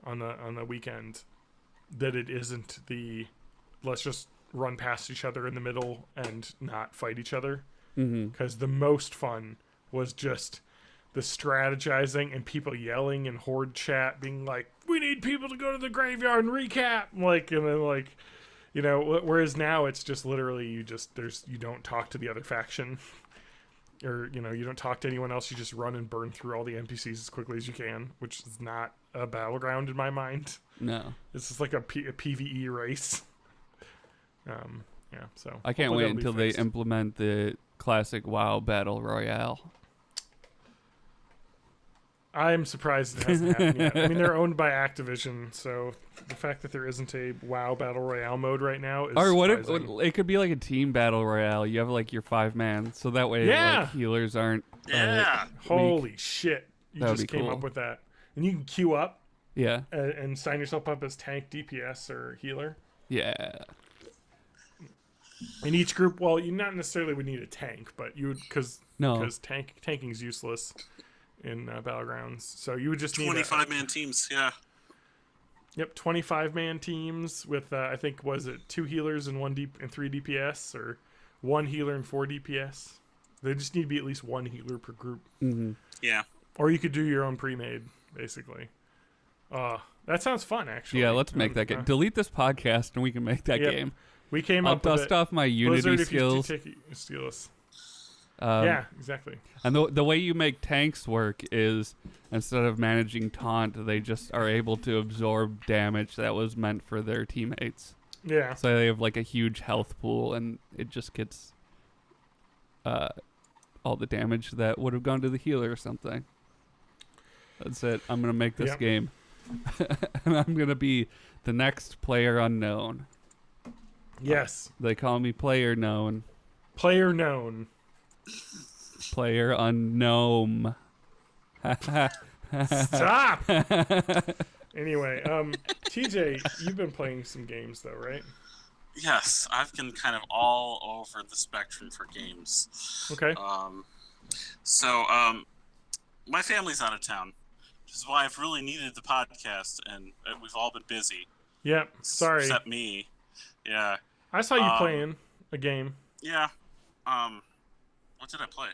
on the weekend, that it isn't the let's just run past each other in the middle and not fight each other. Because the most fun was just the strategizing and people yelling in horde chat, being like, "We need people to go to the graveyard and recap," and then whereas now it's just literally you don't talk to the other faction, or you don't talk to anyone else. You just run and burn through all the NPCs as quickly as you can, which is not a battleground in my mind. No, this is like a PvE race. So I can't wait until they implement the Classic WoW Battle Royale. I'm surprised it hasn't happened yet. I mean, they're owned by Activision, so the fact that there isn't a WoW Battle Royale mode right now is surprising. It could be like a team Battle Royale. You have like your 5-man, so that way like, healers aren't. Holy shit! You That would just be came cool. up with that, and you can queue up. Yeah. And sign yourself up as tank, DPS, or healer. Yeah. In each group, well, you not necessarily would need a tank, but you would because tanking is useless in Battlegrounds. So you would just need 25-man teams. Yeah. Yep, 25-man teams with I think was it 2 healers and 3 DPS, or 1 healer and 4 DPS. They just need to be at least 1 healer per group. Mm-hmm. Yeah. Or you could do your own pre-made, basically. That sounds fun, actually. Yeah, let's make that game. Delete this podcast and we can make that game. We came I'll up with dust off my Unity Blizzard, skills. If you steal us. Yeah, exactly. And the way you make tanks work is instead of managing taunt, they just are able to absorb damage that was meant for their teammates. Yeah. So they have like a huge health pool, and it just gets all the damage that would have gone to the healer or something. That's it. I'm gonna make this game, and I'm gonna be the next player unknown. Yes. They call me player known. Player known. Player unknown. Stop. Anyway, TJ, you've been playing some games though, right? Yes, I've been kind of all over the spectrum for games. Okay. So my family's out of town, which is why I've really needed the podcast, and we've all been busy. Yep. Sorry. Except me. Yeah. I saw you playing a game. Yeah. What did I play?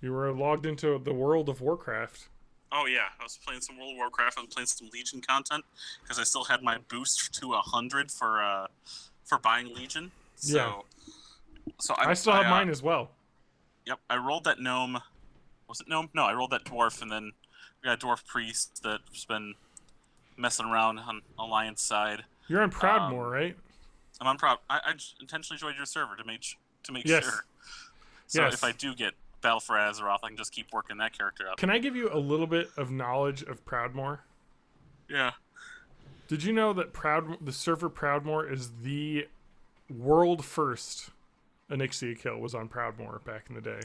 You were logged into the World of Warcraft. Oh yeah, I was playing some World of Warcraft. I was playing some Legion content because I still had my boost to 100 for buying Legion. So I still have mine as well. Yep, I rolled that gnome. Was it gnome? No, I rolled that dwarf, and then we got a dwarf priest that's been messing around on Alliance side. You're on Proudmoore, right? I'm on Proud. I intentionally joined your server to make yes. sure. So if I do get Battle for Azeroth, I can just keep working that character up. Can I give you a little bit of knowledge of Proudmoore? Yeah. Did you know that the server Proudmoore is the world first Onyxia kill was on Proudmoore back in the day?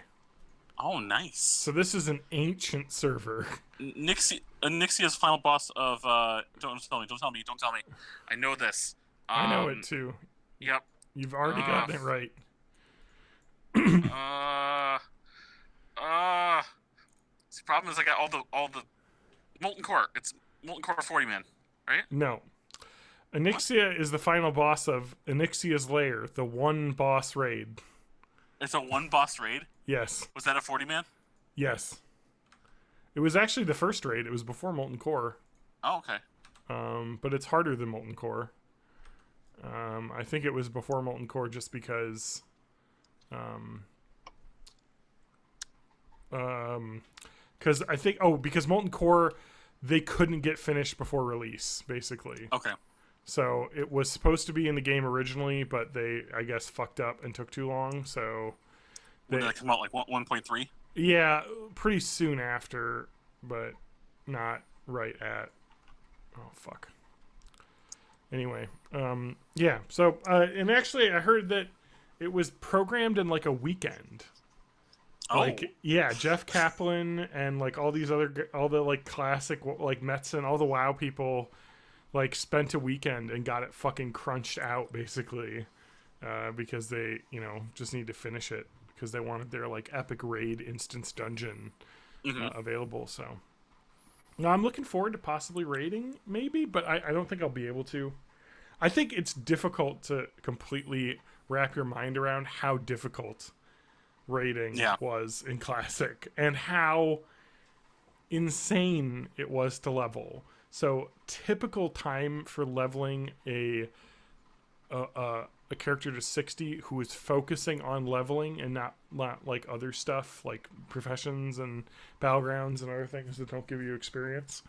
Oh, nice. So this is an ancient server. Onyxia's final boss of don't tell me. I know this. I know it too. Yep. You've already gotten it right. The problem is I got all the Molten Core. It's Molten Core 40-man, right? No. Onyxia is the final boss of Onyxia's Lair, the one boss raid. It's a one boss raid? Yes. Was that a 40-man? Yes. It was actually the first raid. It was before Molten Core. Oh, okay. But it's harder than Molten Core. I think it was before Molten Core just because because Molten Core, they couldn't get finished before release, basically. Okay. So it was supposed to be in the game originally, but they, I guess, fucked up and took too long. So when did that come out? Like 1.3? Yeah, pretty soon after, but not right at. Oh fuck. Anyway, yeah. So and actually, I heard that it was programmed in like a weekend. Like, yeah, Jeff Kaplan and like all the like classic like Metzen, all the WoW people like spent a weekend and got it fucking crunched out basically, because they just need to finish it because they wanted their like epic raid instance dungeon available. So now I'm looking forward to possibly raiding maybe, but I don't think I'll be able to. I think it's difficult to completely wrap your mind around how difficult raiding was in Classic and how insane it was to level. So typical time for leveling a character to 60 who is focusing on leveling and not like other stuff like professions and battlegrounds and other things that don't give you experience.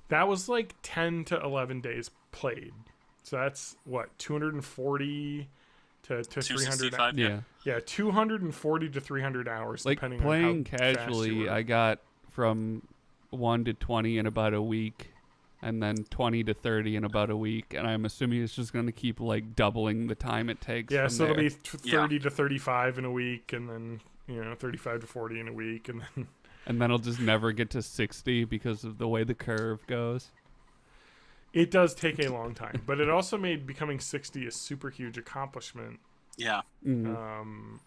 That was like 10 to 11 days played. So that's what, 240 to 300. Yeah, 240 to 300 hours, like depending playing on how casually. fast you were. I got from 1 to 20 in about a week, and then 20 to 30 in about a week. And I'm assuming it's just going to keep like doubling the time it takes. Yeah, so it'll be 30 Yeah. to 35 in a week, and then 35 to 40 in a week, and then and then I'll just never get to 60 because of the way the curve goes. it does take a long time. But it also made becoming 60 a super huge accomplishment. Yeah. Mhm.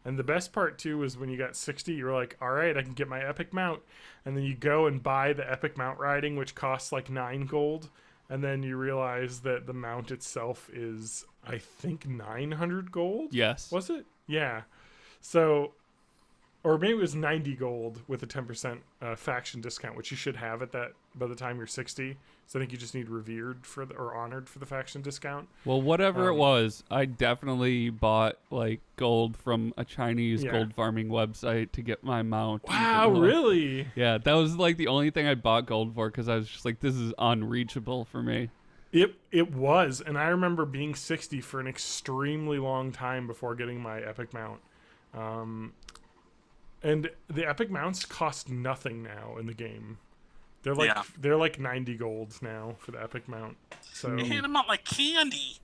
And the best part too is when you got 60, you're like, all right, I can get my epic mount. And then you go and buy the epic mount riding, which costs like 9 gold. And then you realize that the mount itself is, I think, 900 gold. Yes. Was it? Yeah. So, or maybe it was 90 gold with a 10% faction discount, which you should have at that by the time you're 60. So I think you just need revered or honored for the faction discount. Well, whatever it was, I definitely bought like gold from a Chinese gold farming website to get my mount. Wow, really? Yeah, that was like the only thing I bought gold for because I was just like, this is unreachable for me. It was, and I remember being 60 for an extremely long time before getting my epic mount. And the epic mounts cost nothing now in the game. They're like 90 golds now for the epic mount. So You hand them out like candy.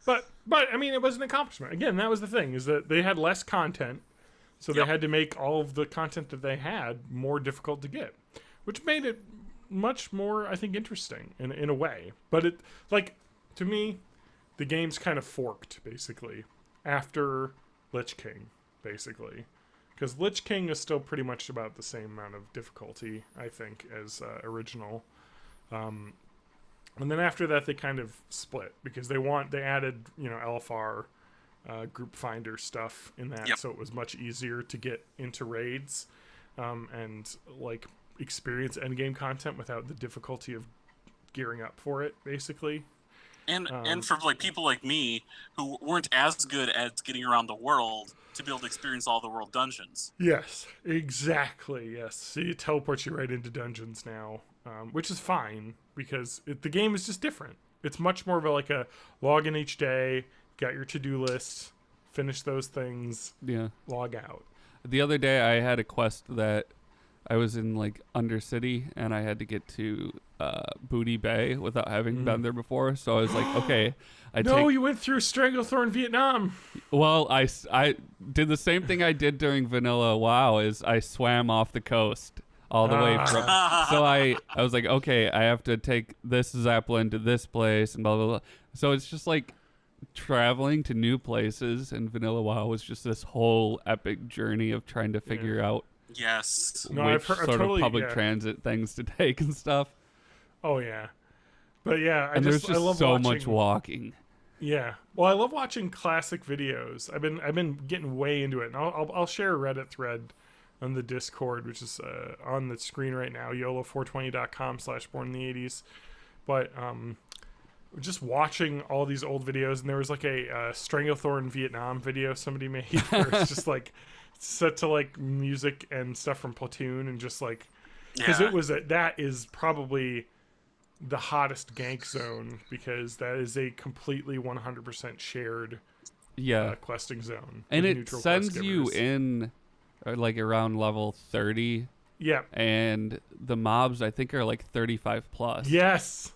But I mean, it was an accomplishment. Again, that was the thing, is that they had less content, so they had to make all of the content that they had more difficult to get, which made it much more, I think, interesting in a way. But it, like, to me, the game's kind of forked basically after Lich King, basically, because Lich King is still pretty much about the same amount of difficulty, I think, as original. And then after that, they kind of split because they added, LFR group finder stuff in that, so it was much easier to get into raids and like experience endgame content without the difficulty of gearing up for it, basically. And for like people like me who weren't as good at getting around the world to be able to experience all the world dungeons. Yes, exactly. Yes, so it teleports you right into dungeons now. Which is fine because the game is just different. It's much more of a log in each day, got your to-do list, finish those things, log out. The other day I had a quest that I was in like Undercity and I had to get to Booty Bay without having been there before. So I was like, okay. You went through Stranglethorn, Vietnam. Well, I did the same thing I did during Vanilla WoW is I swam off the coast. All the way from, so I was like, okay, I have to take this Zeppelin to this place and blah blah blah. So it's just like traveling to new places, and Vanilla WoW was just this whole epic journey of trying to figure out which sort of public transit things to take and stuff. Oh yeah, but yeah, there's I love so watching, much walking. Yeah, well, I love watching classic videos. I've been getting way into it, and I'll share a Reddit thread on the Discord, which is on the screen right now, yolo420.com/born in the 80s. But just watching all these old videos, and there was like a Stranglethorn Vietnam video somebody made where it's just like set to like music and stuff from Platoon, and just like, because that is probably the hottest gank zone, because that is a completely 100% shared questing zone, and it sends you in like around level 30. Yeah. And the mobs, I think, are like 35 plus. Yes.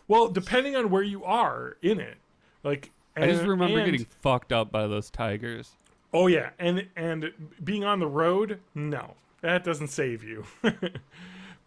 Well, depending on where you are in it. Like, I just remember getting fucked up by those tigers. Oh yeah, and being on the road, no, that doesn't save you.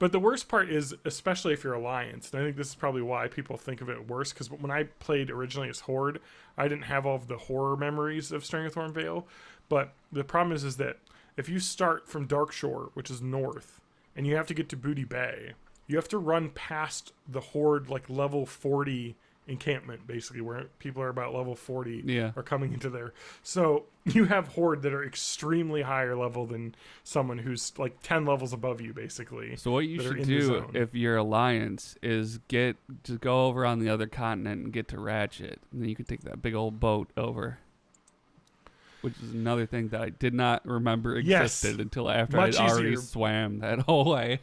But the worst part is, especially if you're Alliance, and I think this is probably why people think of it worse, because when I played originally as Horde, I didn't have all of the horror memories of Stranglethorn Vale. But the problem is that if you start from Darkshore, which is north, and you have to get to Booty Bay, you have to run past the Horde, like level 40 encampment, basically, where people are about level 40 are coming into there. So you have Horde that are extremely higher level than someone who's like 10 levels above you, basically. So what you should do if you're Alliance is just go over on the other continent and get to Ratchet, and then you can take that big old boat over. Which is another thing that I did not remember existed until after I'd already swam that whole way.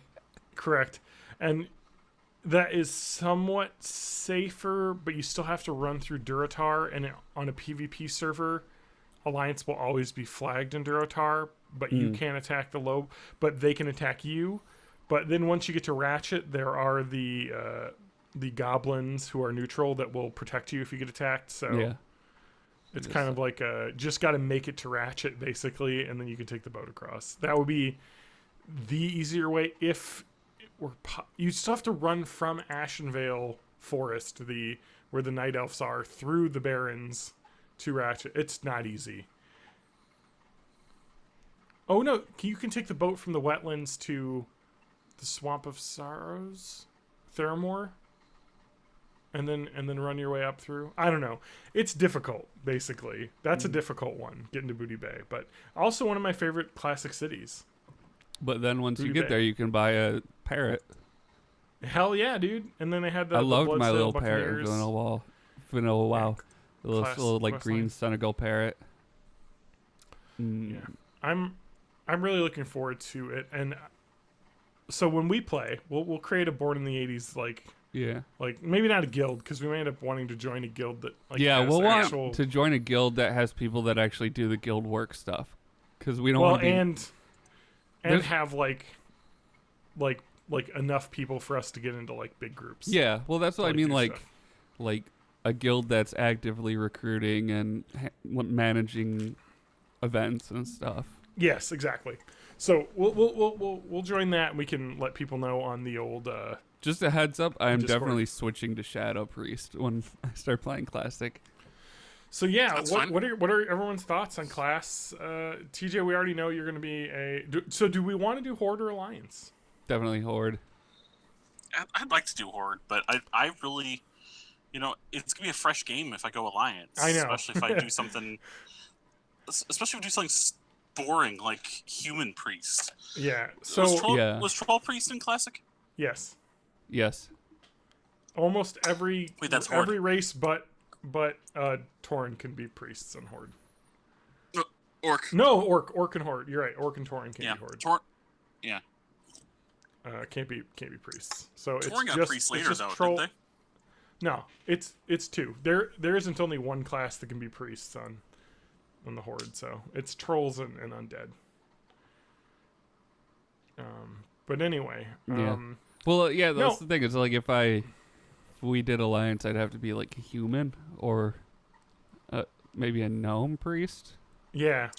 Correct. And that is somewhat safer, but you still have to run through Durotar, and on a PvP server, Alliance will always be flagged in Durotar, but you can't attack the Lobe, but they can attack you. But then once you get to Ratchet, there are the goblins who are neutral that will protect you if you get attacked, so it's kind of like just got to make it to Ratchet, basically, and then you can take the boat across. That would be the easier way if... you still have to run from Ashenvale Forest, where the Night Elves are, through the Barrens to Ratchet. It's not easy. Oh no, you can take the boat from the wetlands to the Swamp of Sorrows, Theramore, and then run your way up through. I don't know. It's difficult, basically. That's a difficult one, getting to Booty Bay, but also one of my favorite classic cities. But then once you get there, you can buy a parrot. Hell yeah, dude! And then they had I loved my little Buccaneers. parrot, Vanilla WoW. The little like green Senegal parrot. Yeah, I'm really looking forward to it. And so when we play, we'll create a Born in the 80s like maybe not a guild, because we may end up wanting to join a guild that we'll want to join a guild that has people that actually do the guild work stuff, because we don't want to and have like enough people for us to get into like big groups. Yeah, well, that's what I mean. Like a guild that's actively recruiting and managing events and stuff. Yes, exactly. So we'll join that, and we can let people know on the old. Just a heads up, I am Discord. definitely switching to Shadow Priest when I start playing Classic. So yeah, what are everyone's thoughts on class? TJ, we already know you're going to be do we want to do Horde or Alliance? Definitely Horde. I'd like to do Horde, but I really, it's gonna be a fresh game if I go Alliance. I know, especially if I do something, boring like Human Priest. Yeah. So was Troll Priest in Classic? Yes. Almost every every race but Tauren can be priests on Horde. Orc. No, Orc and Horde. You're right. Orc and Tauren can't be Horde. Yeah. Can't be priests. So Tauren it's got priests later, though, troll. didn't they? No, it's two. There isn't only one class that can be priests on the Horde. So it's trolls and undead. But anyway. Well, yeah, that's the thing. It's like if we did Alliance, I'd have to be like a human or maybe a gnome priest. Yeah.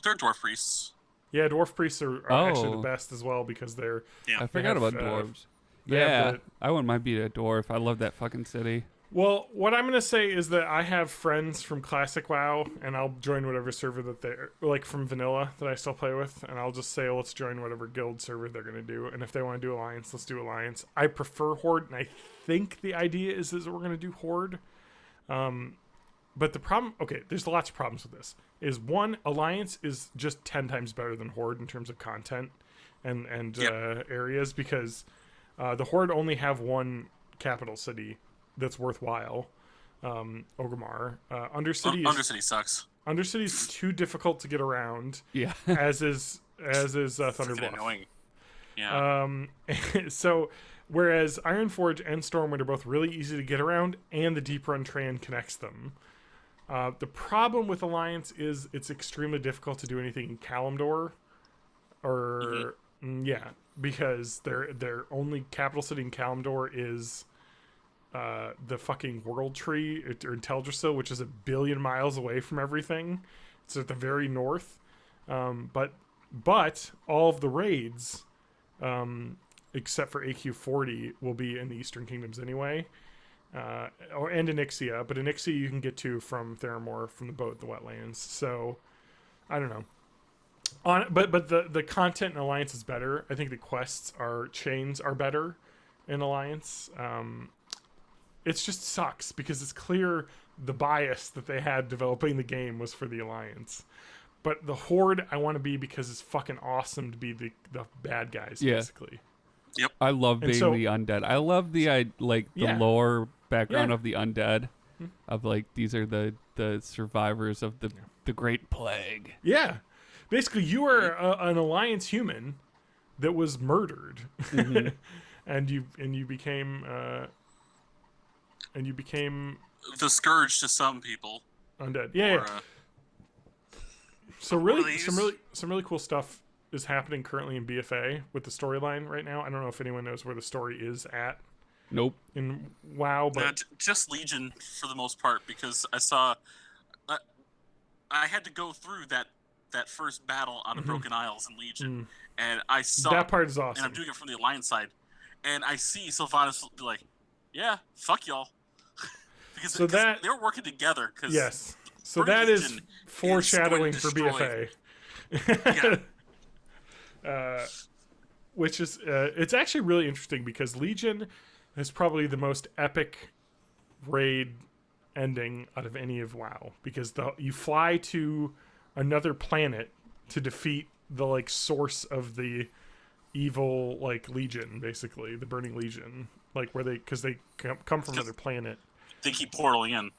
They're dwarf priests. Yeah, dwarf priests are actually the best as well, because they're... Yeah. I forgot about dwarves. I wouldn't mind being a dwarf. I love that fucking city. Well, what I'm going to say is that I have friends from Classic WoW, and I'll join whatever server that they're... Like, from Vanilla, that I still play with, and I'll just say, let's join whatever guild server they're going to do, and if they want to do Alliance, let's do Alliance. I prefer Horde, and I think the idea is that we're going to do Horde. But the problem... Okay, there's lots of problems with this. Is one, Alliance is just 10 times better than Horde in terms of content and areas, because the Horde only have one capital city that's worthwhile, Orgrimmar. Undercity sucks. Undercity's too difficult to get around. Yeah. as is Thunderbluff. Annoying. Yeah. So whereas Ironforge and Stormwind are both really easy to get around, and the Deep Run Tran connects them. The problem with Alliance is it's extremely difficult to do anything in Kalimdor, because their only capital city in Kalimdor is the fucking World Tree or Teldrassil, which is 1 billion miles away from everything. It's at the very north. But all of the raids, except for AQ40, will be in the Eastern Kingdoms anyway. And Onyxia, but Onyxia you can get to from Theramore, from the boat, the wetlands. So, I don't know. But the content in Alliance is better. I think the quests chains are better in Alliance. It just sucks because it's clear the bias that they had developing the game was for the Alliance. But the Horde I want to be because it's fucking awesome to be the bad guys, basically. Yep. I love being the undead. I love the lore background of the undead. Of like, these are the survivors of the Great Plague. Yeah. Basically, you were an Alliance human that was murdered. and you became the scourge to some people. Undead. Yeah. So really, some really cool stuff is happening currently in BFA with the storyline right now. I don't know if anyone knows where the story is at. Nope. In WoW, but just Legion for the most part, because I saw I had to go through that first battle on the Broken Isles in Legion, and I saw that part is awesome. And I'm doing it from the Alliance side, and I see Sylvanas be like, "Yeah, fuck y'all," because they were working together. Yes. So that is foreshadowing for BFA. Which is it's actually really interesting because Legion is probably the most epic raid ending out of any of WoW, because you fly to another planet to defeat the like source of the evil like Legion, basically the Burning Legion, like where they come from another planet. They keep portaling in.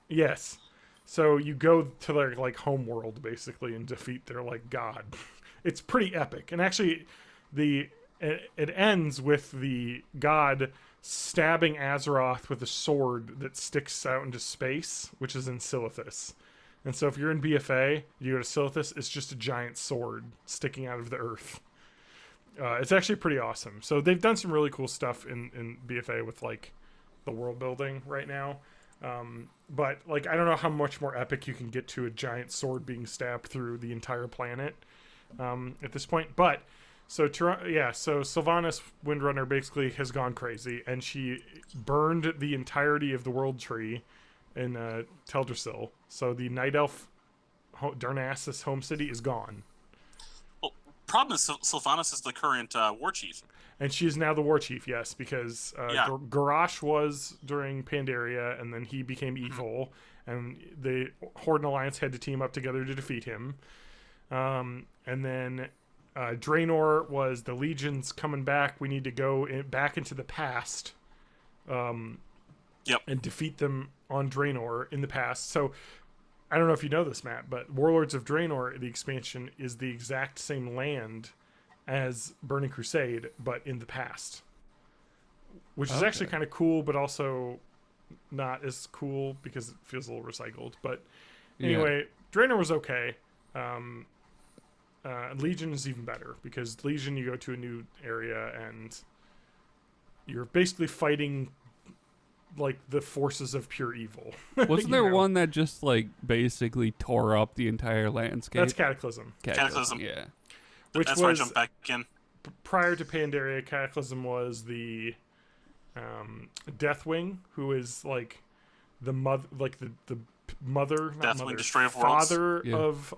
Yes. So you go to their like home world basically and defeat their like god. It's pretty epic. And actually it ends with the god stabbing Azeroth with a sword that sticks out into space, which is in Silithus. And so if you're in BFA, you go to Silithus, it's just a giant sword sticking out of the earth. It's actually pretty awesome. So they've done some really cool stuff in BFA with like the world building right now. But like, I don't know how much more epic you can get to a giant sword being stabbed through the entire planet at this point. But so Sylvanas Windrunner basically has gone crazy, and she burned the entirety of the world tree in Teldrassil. So the Night Elf Darnassus home city is gone. Well, problem is Sylvanas is the current war chief. And she is now the war chief, yes, because Garrosh was during Pandaria, and then he became evil, and the Horde and Alliance had to team up together to defeat him. And then Draenor was the Legion's coming back. We need to go back into the past and defeat them on Draenor in the past. So I don't know if you know this, Matt, but Warlords of Draenor, the expansion, is the exact same land as Burning Crusade, but in the past, which is actually kind of cool, but also not as cool because it feels a little recycled. But anyway, Draenor was okay. Legion is even better, because Legion, you go to a new area and you're basically fighting like the forces of pure evil. Wasn't there one that just like basically tore up the entire landscape? That's Cataclysm. Yeah. That's where I jumped back in. Prior to Pandaria, Cataclysm was the Deathwing, who is like the mother, Deathwing, Destroyer of Worlds. Father of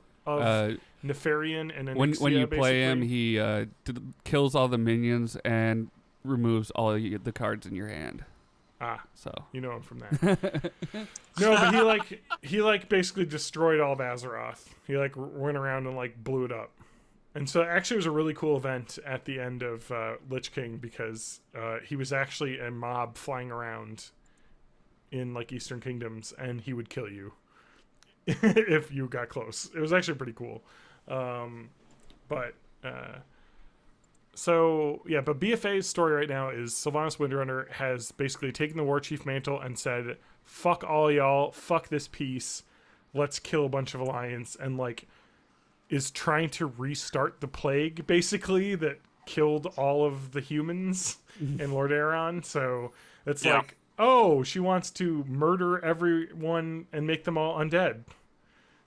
Nefarian and Onyxia, when you play him, basically. he kills all the minions and removes all the cards in your hand. So you know him from that. No, but he basically destroyed all of Azeroth. He like went around and like blew it up. And so actually it was a really cool event at the end of Lich King, because he was actually a mob flying around in like Eastern Kingdoms, and he would kill you if you got close. It was actually pretty cool. But BFA's story right now is Sylvanas Windrunner has basically taken the War Chief mantle and said, fuck all y'all, fuck this peace, let's kill a bunch of Alliance, and like is trying to restart the plague, basically, that killed all of the humans in Lordaeron. So it's like, she wants to murder everyone and make them all undead.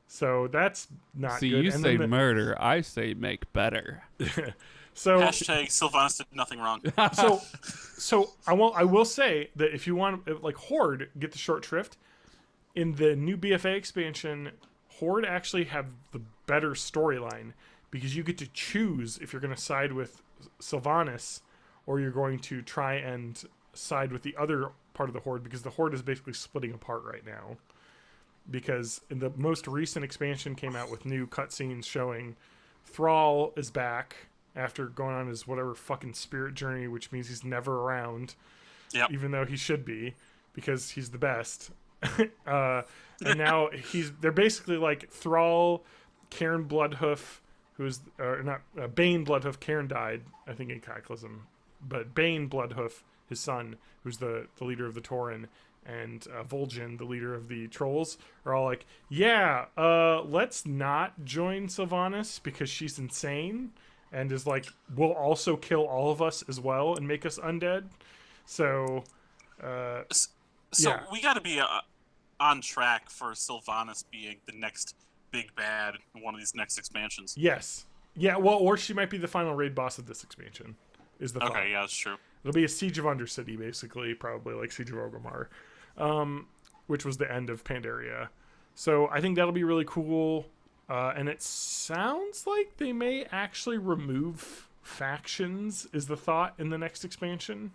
So that's not See, good. you And say then murder, I say make better. so Hashtag Sylvanas did nothing wrong. so I will say that if you want like Horde get the short shrift in the new BFA expansion, Horde actually have the better storyline because you get to choose if you're going to side with Sylvanas or you're going to try and side with the other part of the Horde, because the Horde is basically splitting apart right now. Because in the most recent expansion came out with new cutscenes showing Thrall is back after going on his whatever fucking spirit journey, which means he's never around. Yep. Even though he should be, because he's the best. And now they're basically like Thrall, Cairn Bloodhoof, who's not Bane Bloodhoof. Cairn died, I think, in Cataclysm, but Bane Bloodhoof, his son, who's the leader of the Tauren, and Vol'jin, the leader of the Trolls, are all like, yeah, let's not join Sylvanas because she's insane and is like, will also kill all of us as well and make us undead. So yeah. We got to be on track for Sylvanas being the next big bad in one of these next expansions. Yes. Yeah, well, or she might be the final raid boss of this expansion, is the thought. Okay, yeah, that's true. It'll be a Siege of Undercity, basically, probably like Siege of Orgrimmar, which was the end of Pandaria. So I think that'll be really cool. And it sounds like they may actually remove factions, is the thought, in the next expansion.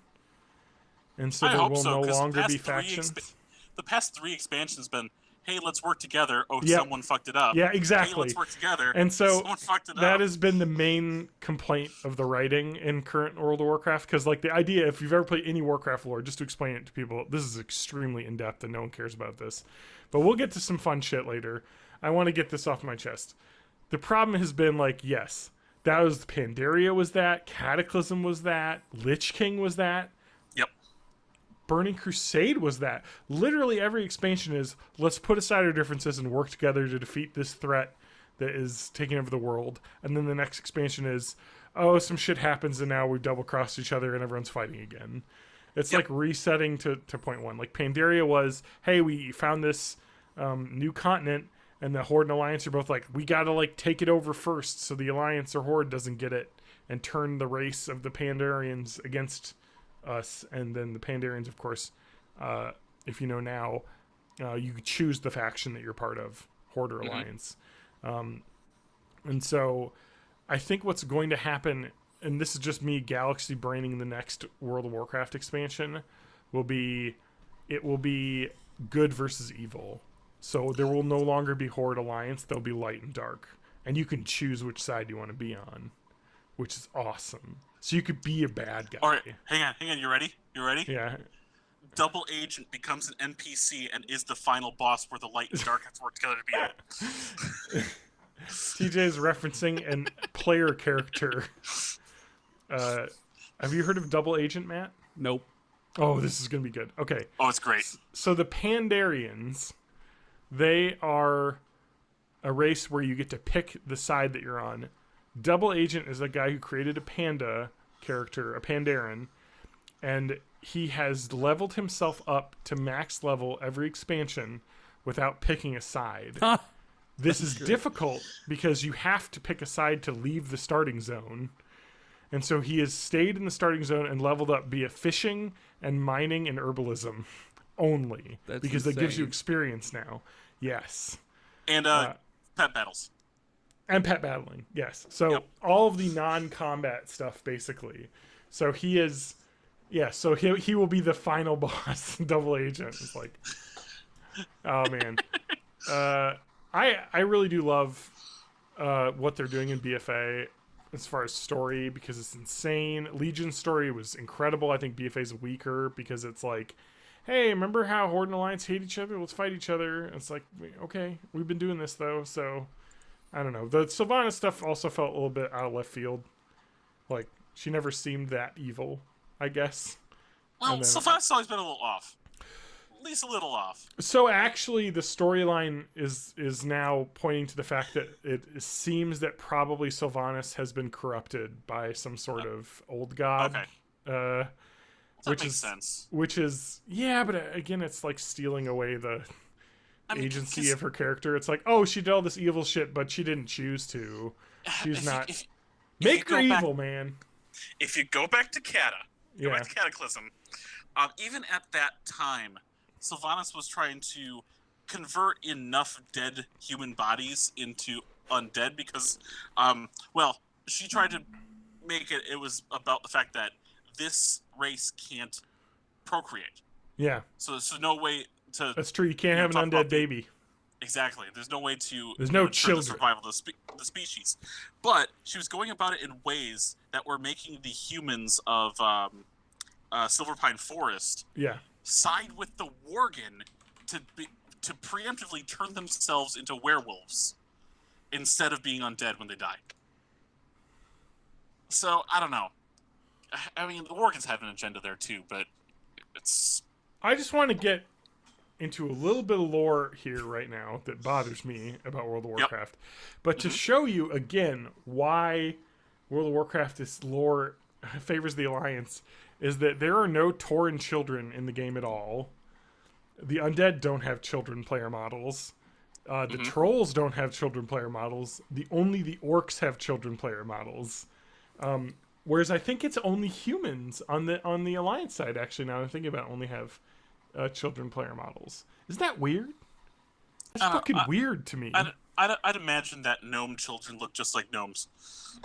And so there will no longer be factions. The past 3 expansions have been, hey, let's work together. Oh, Yep. Someone fucked it up. Yeah, exactly. Hey, let's work together. And so someone fucked it that up. has been the main complaint of the writing in current World of Warcraft. Because, like, the idea, if you've ever played any Warcraft lore, just to explain it to people, this is extremely in-depth and no one cares about this. But we'll get to some fun shit later. I want to get this off my chest. The problem has been, like, yes, that was Pandaria was that, Cataclysm was that, Lich King was that. Yep. Burning Crusade was that. Literally every expansion is, let's put aside our differences and work together to defeat this threat that is taking over the world. And then the next expansion is, oh, some shit happens and now we've double-crossed each other and everyone's fighting again. It's like resetting to point one. Like Pandaria was, hey, we found this new continent, and the Horde and Alliance are both like, we gotta like take it over first so the Alliance or Horde doesn't get it and turn the race of the Pandarians against us. And then the Pandarians, of course, if you know now, you choose the faction that you're part of, Horde or Alliance. And so I think what's going to happen, and this is just me galaxy braining the next World of Warcraft expansion, will be good versus evil. So there will no longer be Horde Alliance. There'll be light and dark. And you can choose which side you want to be on, which is awesome. So you could be a bad guy. All right, hang on. You ready? Yeah. Double Agent becomes an NPC and is the final boss where the light and dark have to work together to beat it. TJ is referencing an player character. Have you heard of Double Agent, Matt? Nope. Oh, this is going to be good. Okay. Oh, it's great. So the Pandarians, they are a race where you get to pick the side that you're on. Double Agent is a guy who created a panda character, a Pandaren, and he has leveled himself up to max level every expansion without picking a side. This is difficult because you have to pick a side to leave the starting zone. And so he has stayed in the starting zone and leveled up via fishing and mining and herbalism only. That's because insane. that gives you experience now. Yes. And pet battles. And pet battling, yes. So all of the non-combat stuff, basically. So he is... Yeah, so he will be the final boss, Double Agent. It's like... Oh, man. I really do love what they're doing in BFA as far as story, because it's insane. Legion's story was incredible. I think BFA's weaker because it's like, hey, remember how Horde and Alliance hate each other? Let's fight each other. And it's like, okay, we've been doing this, though, so... I don't know. The Sylvanas stuff also felt a little bit out of left field. Like, she never seemed that evil, I guess. Well, Sylvanas has always been a little off. At least a little off. So actually, the storyline is now pointing to the fact that it seems that probably Sylvanas has been corrupted by some sort of old god. Okay. Which makes is sense. Which is, yeah, but again, it's like stealing away the agency of her character. It's like, oh, she did all this evil shit, but she didn't choose to. She's not. Make her evil, man. If you go back to go back to Cataclysm, even at that time, Sylvanas was trying to convert enough dead human bodies into undead because, she tried to make it. It was about the fact that this race can't procreate. Yeah. So there's no way to. That's true. You can't have an undead baby. Exactly. There's no way to. There's no children. The survival of the species. But she was going about it in ways that were making the humans of Silverpine Forest side with the Worgen to preemptively turn themselves into werewolves instead of being undead when they die. So, I don't know. I mean, the Worgens have an agenda there too, but it's... I just want to get into a little bit of lore here right now that bothers me about World of Warcraft. But to show you, again, why World of Warcraft's lore favors the Alliance is that there are no Tauren children in the game at all. The undead don't have children player models. The trolls don't have children player models. Only the orcs have children player models. Whereas I think it's only humans on the Alliance side, actually, now I'm thinking about it, only have children player models. Isn't that weird? That's fucking weird to me. I'd imagine that gnome children look just like gnomes.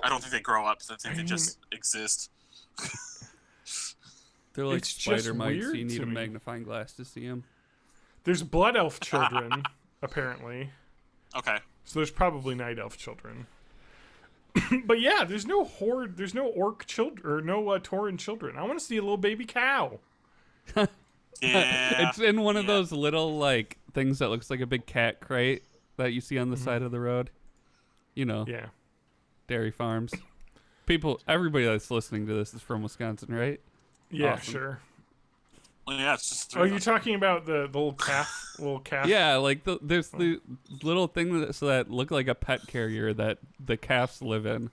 I don't think they grow up. I think they just exist. They're like spider mites, so you need a magnifying glass to see them. There's blood elf children, apparently. Okay. So there's probably night elf children. But yeah, there's no horde, there's no orc children, or no Tauren children. I want to see a little baby cow. It's in one of those little, like, things that looks like a big cat crate that you see on the side of the road. You know. Yeah. Dairy farms. Everybody that's listening to this is from Wisconsin, right? Yeah, awesome. Sure. Well, yeah, it's just. Oh, you're talking about the little calf? Yeah, like there's the little thing that look like a pet carrier that the calves live in.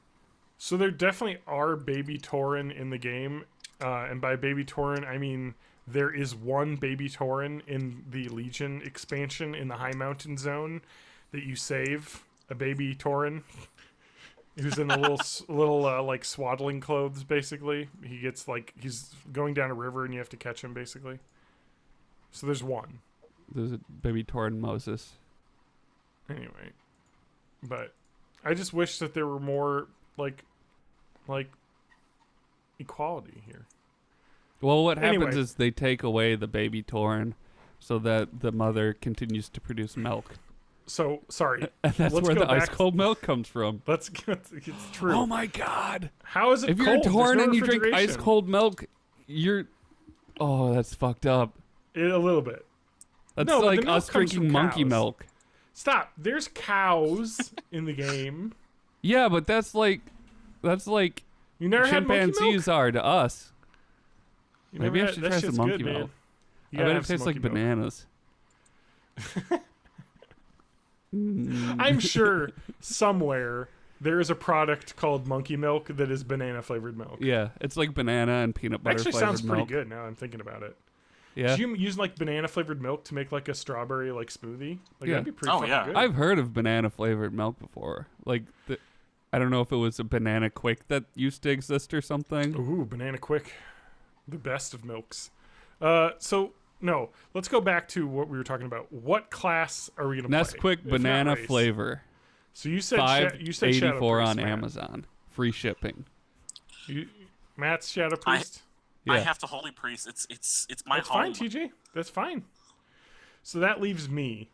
So there definitely are baby Tauren in the game, and by baby Tauren I mean there is one baby Tauren in the Legion expansion in the High Mountain Zone that you save, a baby Tauren. Who's in a little like swaddling clothes, basically. He gets he's going down a river and you have to catch him, basically. So there's one. There's a baby Tauren Moses. Anyway, but I just wish that there were more like equality here. Well, what happens is they take away the baby Tauren so that the mother continues to produce milk. So, sorry. And that's where the ice cold milk comes from. It's true. Oh my god. How is it cold? If you're Tauren and you drink ice cold milk, oh, that's fucked up. A little bit. That's like us drinking monkey milk. Stop. There's cows in the game. Yeah, but that's like you never chimpanzees are to us. Maybe I should try some monkey milk. I bet it tastes like bananas. I'm sure somewhere there is a product called monkey milk that is banana flavored milk. Yeah, it's like banana and peanut butter flavored milk. Actually sounds pretty good now I'm thinking about it. Yeah. Do you use like banana flavored milk to make like a strawberry smoothie? That'd be pretty good. I've heard of banana flavored milk before. I don't know if it was a Banana Quick that used to exist or something. Ooh, Banana Quick. The best of milks. No, let's go back to what we were talking about. What class are we going to play? Nesquik banana flavor. So you said $5.84 on Matt. Amazon. Free shipping. Matt's Shadow Priest? I have to Holy Priest. It's my That's home. fine, TJ. That's fine. So that leaves me.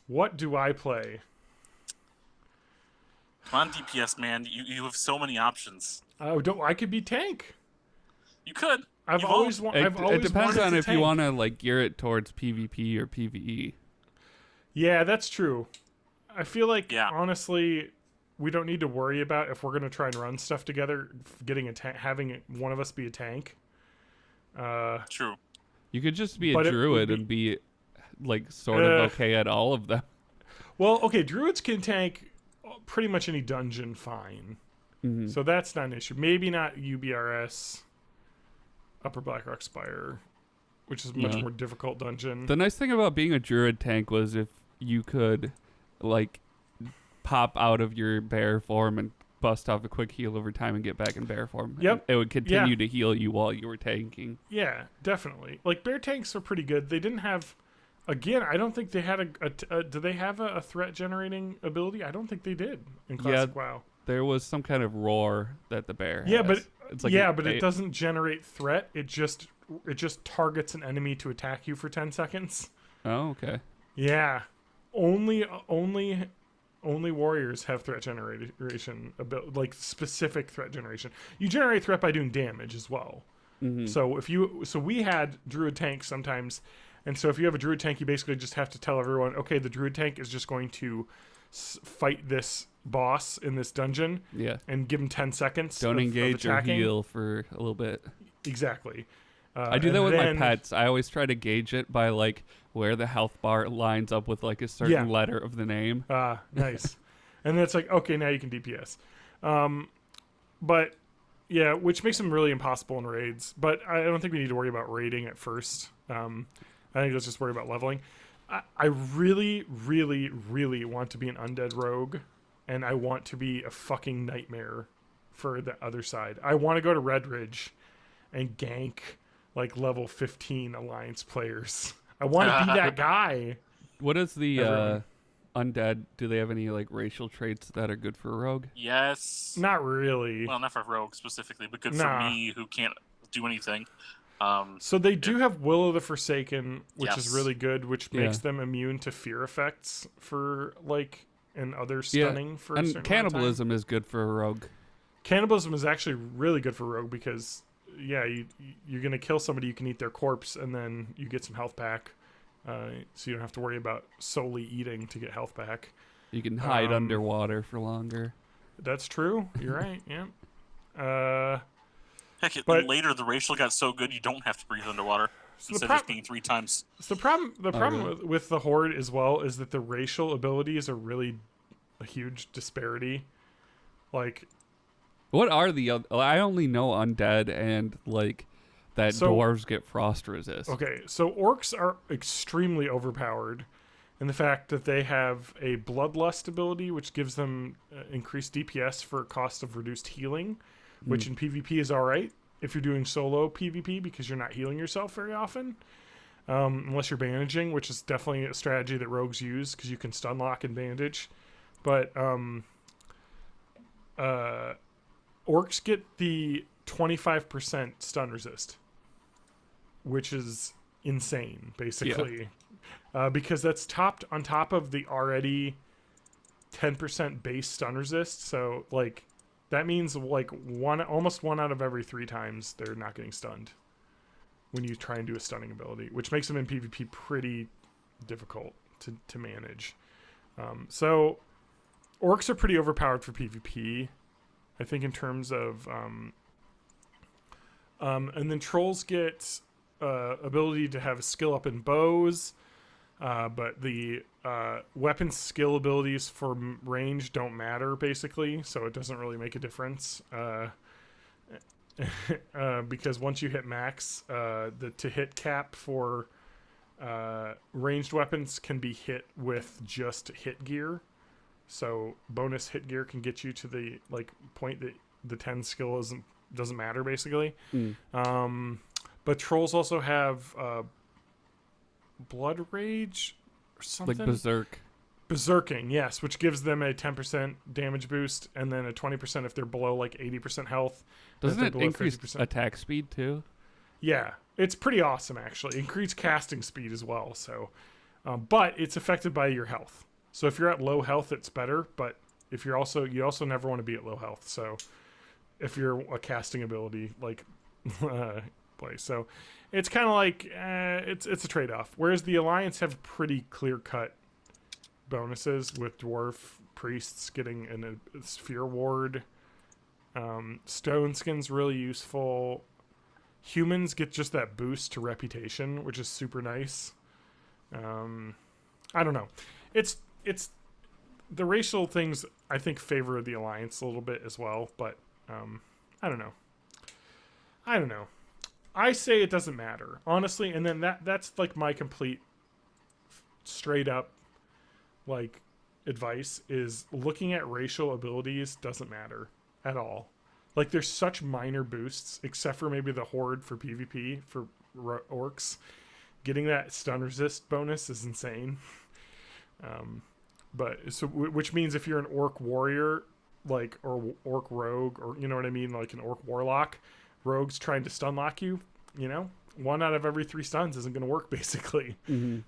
What do I play? Come on, DPS, man. You have so many options. I could be tank. You could. It depends on if you want to gear it towards PvP or PvE. Yeah, that's true. I feel like honestly, we don't need to worry about if we're gonna try and run stuff together, having one of us be a tank. True. You could just be a druid and be sort of okay at all of them. Well, okay, druids can tank pretty much any dungeon fine, so that's not an issue. Maybe not UBRS. Upper Blackrock Spire. which is a much more difficult dungeon. The nice thing about being a druid tank was if you could, like, pop out of your bear form and bust off a quick heal over time and get back in bear form. Yep. It would continue to heal you while you were tanking. Yeah, definitely. Like, bear tanks are pretty good. They didn't have... Again, I don't think they had do they have a threat generating ability? I don't think they did in Classic WoW. There was some kind of roar that the bear has. but it's like it doesn't generate threat. It just targets an enemy to attack you for 10 seconds. Oh, okay. Yeah. Only warriors have threat generation ability, like specific threat generation. You generate threat by doing damage as well. Mm-hmm. So we had druid tanks sometimes. And so if you have a druid tank, you basically just have to tell everyone, okay, the druid tank is just going to fight this boss in this dungeon and give him 10 seconds. Don't engage or heal for a little bit. Exactly. I do that with my pets. I always try to gauge it by like where the health bar lines up with like a certain letter of the name. Nice. And then it's like, okay, now you can DPS. But yeah, which makes them really impossible in raids. But I don't think we need to worry about raiding at first. I think let's just worry about leveling. I really, really, really want to be an undead rogue, and I want to be a fucking nightmare for the other side. I want to go to Red Ridge and gank like level 15 alliance players. I want to be that guy. What is the undead? Do they have any like racial traits that are good for a rogue? Yes. Not really. Well, not for rogue specifically, but good for me who can't do anything. So they do have Will of the Forsaken, which is really good, which makes them immune to fear effects for like and other stunning for a certain cannibalism is good for a rogue. Cannibalism is actually really good for a rogue because you're gonna kill somebody, you can eat their corpse, and then you get some health back, so you don't have to worry about solely eating to get health back. You can hide underwater for longer. That's true. You're right. Yeah. Heck, later the racial got so good you don't have to breathe underwater instead of just being 3 times. So the problem with the Horde as well is that the racial abilities are really a huge disparity. Like, what are the other? I only know undead and like that dwarves get frost resist. Okay, so orcs are extremely overpowered, in the fact that they have a bloodlust ability, which gives them increased DPS for cost of reduced healing. Which in PvP is all right if you're doing solo PvP because you're not healing yourself very often, unless you're bandaging, which is definitely a strategy that rogues use because you can stun lock and bandage. But orcs get the 25% stun resist, which is insane, basically, because that's topped on top of the already 10% base stun resist. So like. That means like almost 1 out of every 3 times they're not getting stunned when you try and do a stunning ability, which makes them in PvP pretty difficult to manage. So orcs are pretty overpowered for PvP, I think, in terms of... and then trolls get ability to have a skill up in bows, but the weapon skill abilities for range don't matter, basically, so it doesn't really make a difference. Because once you hit max, the to-hit cap for ranged weapons can be hit with just hit gear. So bonus hit gear can get you to the point that the 10 skill doesn't matter, basically. But trolls also have... Blood Rage or something? Like Berserking, yes, which gives them a 10% damage boost and then a 20% if they're below like 80% health. Doesn't it increase 50%. Attack speed too? Yeah, it's pretty awesome, actually. Increase casting speed as well. So, but it's affected by your health. So if you're at low health, it's better. But if you also never want to be at low health. So if you're a casting ability like play, so it's kind of like it's a trade-off. Whereas the Alliance have pretty clear-cut bonuses with dwarf priests getting a sphere ward. Stone skin's really useful. Humans get just that boost to reputation, which is super nice. I don't know. It's the racial things I think favor the Alliance a little bit as well, but I don't know. I say it doesn't matter, honestly, and then that's like my complete straight up like advice is looking at racial abilities doesn't matter at all. Like there's such minor boosts, except for maybe the horde for PvP for orcs. Getting that stun resist bonus is insane. But so which means if you're an orc warrior, like or orc rogue, or you know what I mean, like an orc warlock, rogues trying to stun lock you, you know, 1 out of every 3 stuns isn't going to work basically.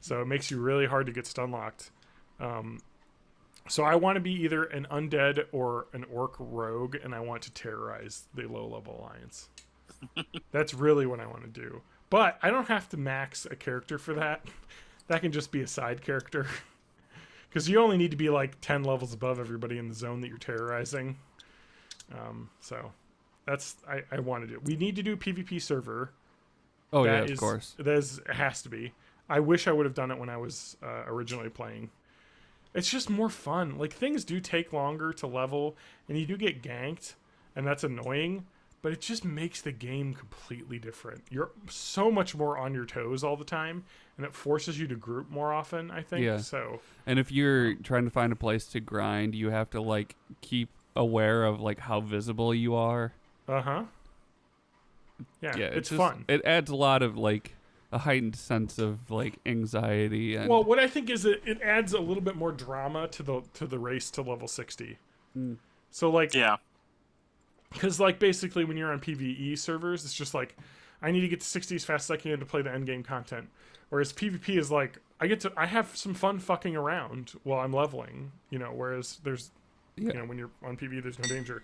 So it makes you really hard to get stun locked. So I want to be either an undead or an orc rogue, and I want to terrorize the low level alliance. That's really what I want to do. But I don't have to max a character for that. That can just be a side character. Because you only need to be like 10 levels above everybody in the zone that you're terrorizing. So that's I want to do. We need to do PvP server. Oh, yeah, of course. It has to be. I wish I would have done it when I was originally playing. It's just more fun. Like, things do take longer to level, and you do get ganked, and that's annoying, but it just makes the game completely different. You're so much more on your toes all the time, and it forces you to group more often, I think. Yeah. So, and if you're trying to find a place to grind, you have to, like, keep aware of, like, how visible you are. Uh-huh. Yeah, it's just fun. It adds a lot of, like, a heightened sense of like anxiety. And well, what I think is it adds a little bit more drama to the race to level 60. So like, yeah, because like basically when you're on PvE servers, it's just like I need to get to 60 as fast as I can to play the end game content. Whereas PvP is like I have some fun fucking around while I'm leveling. You know, whereas there's you know when you're on PvE there's no danger.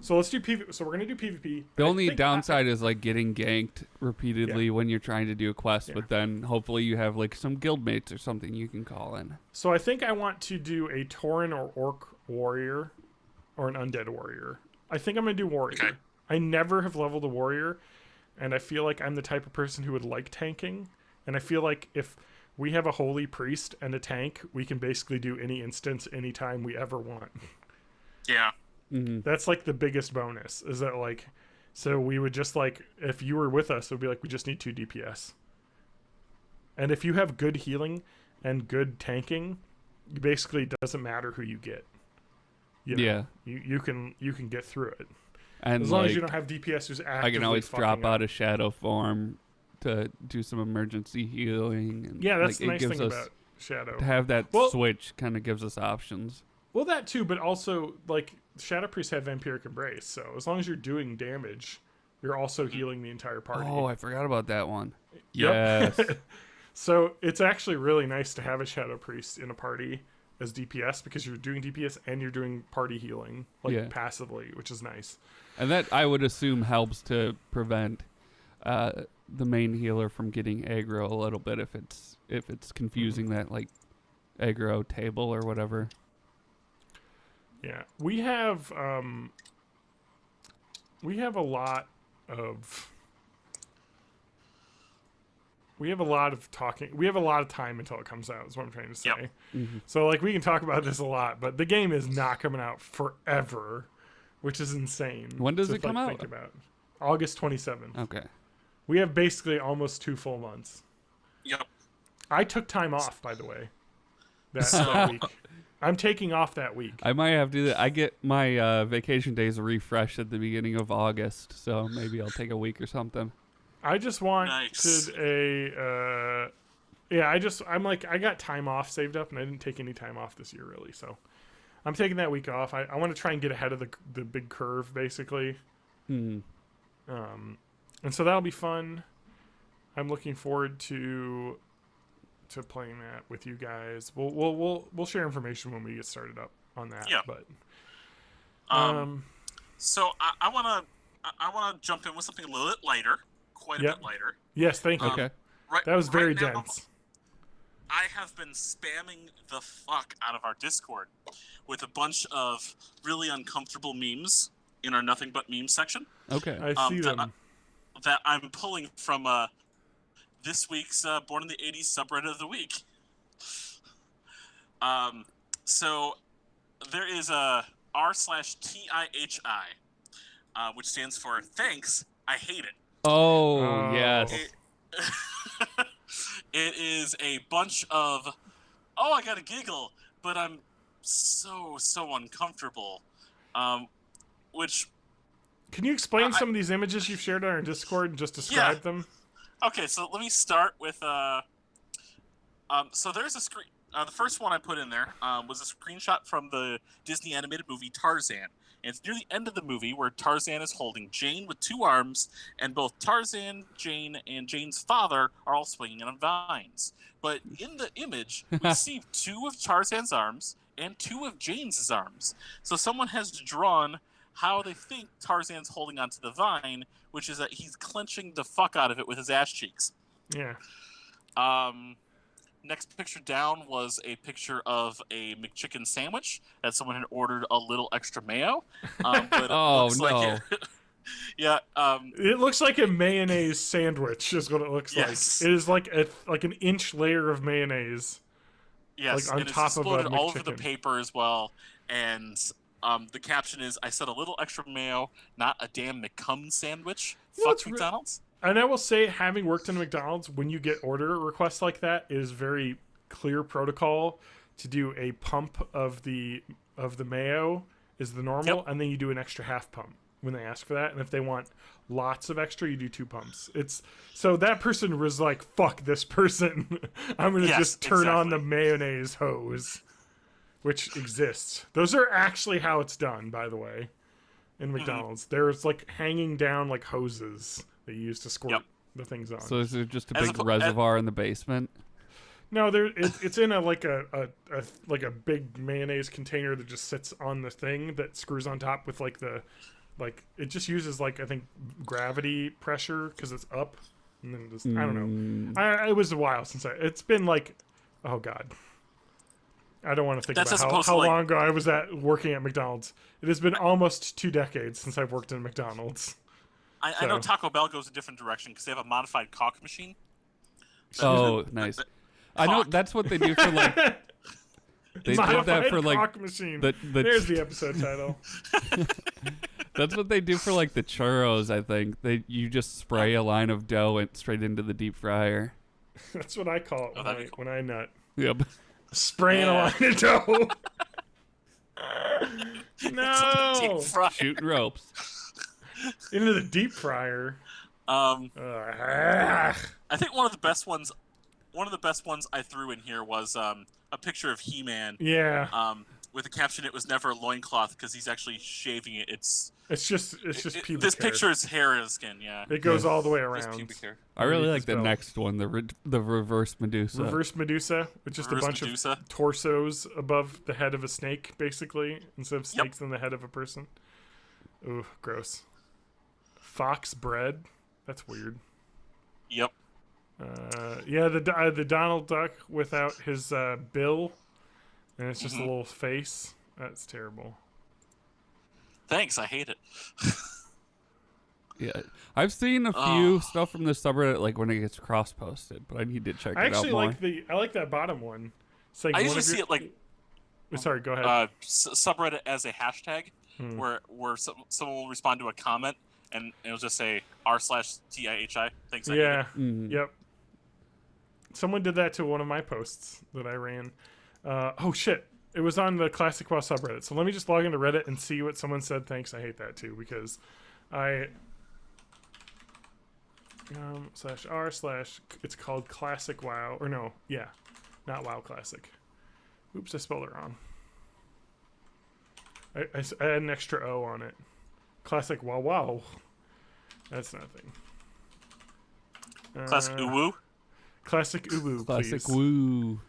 So let's do PvP. So we're gonna do PvP. The only downside is like getting ganked repeatedly when you're trying to do a quest, but then hopefully you have like some guildmates or something you can call in. So I think I want to do a Tauren or Orc warrior or an undead warrior. I think I'm gonna do warrior. Okay. I never have leveled a warrior, and I feel like I'm the type of person who would like tanking. And I feel like if we have a holy priest and a tank, we can basically do any instance anytime we ever want. Yeah. Mm-hmm. That's like the biggest bonus is that like, so we would just like, if you were with us, it would be like, we just need 2 DPS. And if you have good healing and good tanking, it basically doesn't matter who you get. You know, yeah. You can get through it. And as long as you don't have DPS who's actively I can always drop up. out of shadow form to do some emergency healing. And yeah, that's like, the nice thing about shadow. To have that switch kind of gives us options. Well, that too, but also like Shadow Priests have Vampiric Embrace, so as long as you're doing damage, you're also healing the entire party. Oh, I forgot about that one. Yep. Yes. So it's actually really nice to have a Shadow Priest in a party as DPS because you're doing DPS and you're doing party healing passively, which is nice. And that I would assume helps to prevent the main healer from getting aggro a little bit if it's confusing that like aggro table or whatever. Yeah, we have a lot of talking. We have a lot of time until it comes out. Is what I'm trying to say. Yep. Mm-hmm. So like we can talk about this a lot, but the game is not coming out forever, which is insane. When does it come out? Think about August 27th. Okay. We have basically almost 2 full months. Yep. I took time off, by the way. That week. I'm taking off that week. I might have to do that. I get my vacation days refreshed at the beginning of August, so maybe I'll take a week or something. I just wanted I got time off saved up, and I didn't take any time off this year, really. So I'm taking that week off. I want to try and get ahead of the big curve, basically. Mm. And so that'll be fun. I'm looking forward to playing that with you guys. We'll share information when we get started up on that. Yeah. But so I wanna jump in with something a little bit lighter, quite a bit lighter. Yes, thank you. Okay. That was very now, dense. I have been spamming the fuck out of our Discord with a bunch of really uncomfortable memes in our Nothing But Memes section. Okay. I see them. That I'm pulling from this week's Born in the 80s subreddit of the week. So there is a r/TIHI, which stands for Thanks, I Hate It. Oh, yes. It is a bunch of, oh, I got a giggle, but I'm so uncomfortable. Which Can you explain some of these images you've shared on our Discord and just describe them? Okay, so let me start with so there's a screen. The first one I put in there was a screenshot from the Disney animated movie Tarzan. And it's near the end of the movie where Tarzan is holding Jane with 2 arms, and both Tarzan, Jane, and Jane's father are all swinging on vines. But in the image, we see 2 of Tarzan's arms and 2 of Jane's arms. So someone has drawn how they think Tarzan's holding onto the vine, which is that he's clenching the fuck out of it with his ass cheeks. Yeah. Next picture down was a picture of a McChicken sandwich that someone had ordered a little extra mayo. But it looks like yeah. It looks like a mayonnaise sandwich is what it looks like. It is like an inch layer of mayonnaise. Yes, like on top it's exploded of a all over McChicken. the paper as well. And the caption is, "I said a little extra mayo, not a damn McCum sandwich." Fuck McDonald's. And I will say, having worked in McDonald's, when you get order requests like that, it is very clear protocol to do a pump of the mayo is the normal, and then you do an extra half pump when they ask for that. And if they want lots of extra, you do 2 pumps. It's so that person was like, "Fuck this person! I'm gonna just turn on the mayonnaise hose," which exists. Those are actually how it's done, by the way, in McDonald's. There's like hanging down like hoses they use to squirt the things on. So is there just a big reservoir in the basement? No, it's in a big mayonnaise container that just sits on the thing that screws on top with it just uses I think gravity pressure because it's up, and then just I don't know. It was a while since it's been oh god. I don't want to think about how long ago I was working at McDonald's. It has been almost 2 decades since I've worked in McDonald's. I know Taco Bell goes a different direction because they have a modified caulk machine. Oh, nice. I know that's what they do for they did that for caulk machine. There's the episode title. That's what they do for the churros. I think you just spray a line of dough straight into the deep fryer. That's what I call it when I nut. Yep. Spraying a line of dough. No. Shooting ropes. Into the deep fryer. I think one of the best ones I threw in here was a picture of He-Man. Yeah. With the caption, "It was never a loincloth," because he's actually shaving it. It's just pubic this hair. picture is hair and skin. Yeah. It goes all the way around. Just pubic hair. I really like the next one, the reverse Medusa. Reverse Medusa, with just a bunch of torsos above the head of a snake, basically, instead of snakes in the head of a person. Ooh, gross. Fox bread. That's weird. Yep. The Donald Duck without his bill, and it's just a little face. That's terrible. Thanks, I hate it. Yeah, I've seen a few stuff from the subreddit when it gets cross-posted, but I need to check it out more. I like that bottom one. It's I usually see it Sorry, go ahead. Subreddit as a hashtag, where someone will respond to a comment, and it'll just say r/TIHI. Thanks. Yeah. Yep. Someone did that to one of my posts that I ran. Oh shit! It was on the Classic WoW subreddit. So let me just log into Reddit and see what someone said. Thanks. I hate that too because /r/ it's called Classic WoW not WoW Classic. Oops, I spelled it wrong. I had an extra O on it. Classic WoW. That's nothing. Classic Uwu. Classic Uwu. Classic please. Woo.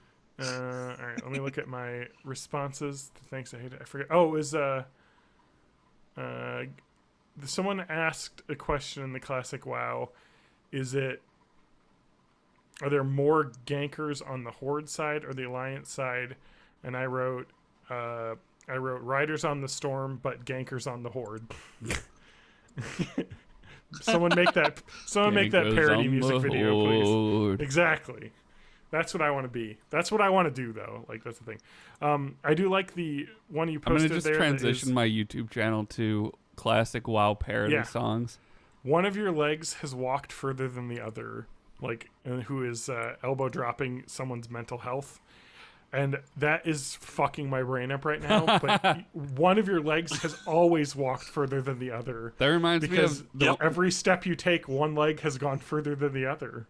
All right, let me look at my responses. Thanks, I hate it. I forget. Oh, it was someone asked a question in the Classic WoW. Are there more gankers on the Horde side or the Alliance side? And I wrote Riders on the Storm, but gankers on the Horde. Someone make that parody music video, please. Exactly. That's what I want to be. That's what I want to do, though. That's the thing. I do like the one you posted there. I'm going to just transition my YouTube channel to Classic WoW parody songs. one of your legs has walked further than the other, like, who is elbow dropping someone's mental health. And that is fucking my brain up right now. But one of your legs has always walked further than the other. That reminds me of every step you take, one leg has gone further than the other.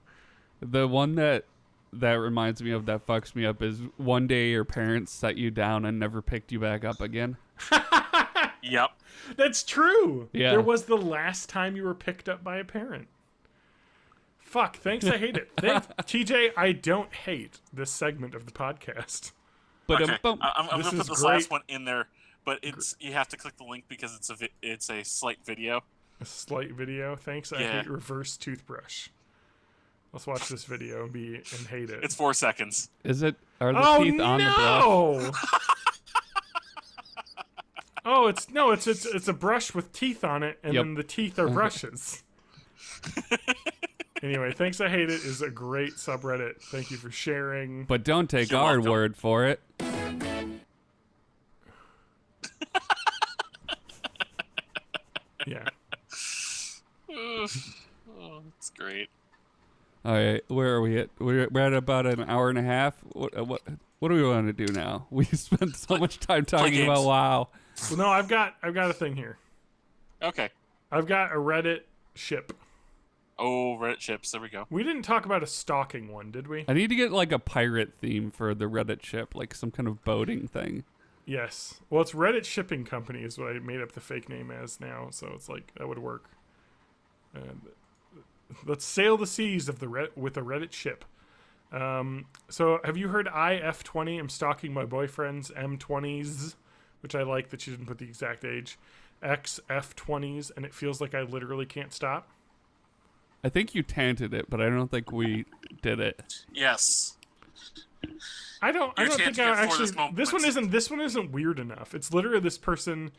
The one that reminds me of that fucks me up is one day your parents set you down and never picked you back up again. Yep. That's true. Yeah. There was the last time you were picked up by a parent. Fuck, thanks, I hate it. Thanks, TJ, I don't hate this segment of the podcast. But okay. I'm going to put this great. last one in there, but you have to click the link because it's a slight video. A slight video? Thanks, I hate reverse toothbrush. Let's watch this video and hate it. It's 4 seconds. Is it? Are the teeth on the brush? Oh, it's a brush with teeth on it, and then the teeth are brushes. Anyway, Thanks I Hate It is a great subreddit. Thank you for sharing. But don't take our word for it. Yeah. Oh, that's great. All right, where are we at? We're at about an hour and a half. What do we want to do now? We spent so much time talking about WoW. Well, no, I've got a thing here. Okay. I've got a Reddit ship. Oh, Reddit ships. There we go. We didn't talk about a stalking one, did we? I need to get like a pirate theme for the Reddit ship, like some kind of boating thing. Yes. Well, it's Reddit Shipping Company is what I made up the fake name as now, so it's like that would work. Let's sail the seas of with a Reddit ship. So have you heard IF20? I'm stalking my boyfriend's M20s, which I like that she didn't put the exact age. XF20s, and it feels like I literally can't stop. I think you tanted it, but I don't think we did it. Yes. I don't think I actually. This one isn't weird enough. It's literally this person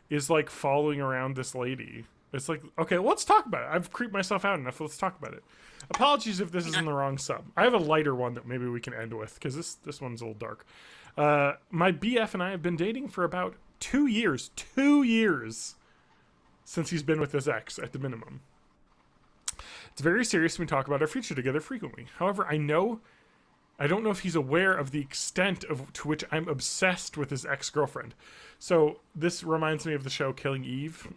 is like following around this lady. It's like, okay, let's talk about it. I've creeped myself out enough. Let's talk about it. Apologies if this is in the wrong sub. I have a lighter one that maybe we can end with because this one's a little dark. My BF and I have been dating for about 2 years. 2 years since he's been with his ex at the minimum. It's very serious when we talk about our future together frequently. However, I don't know if he's aware of the extent to which I'm obsessed with his ex-girlfriend. So this reminds me of the show Killing Eve.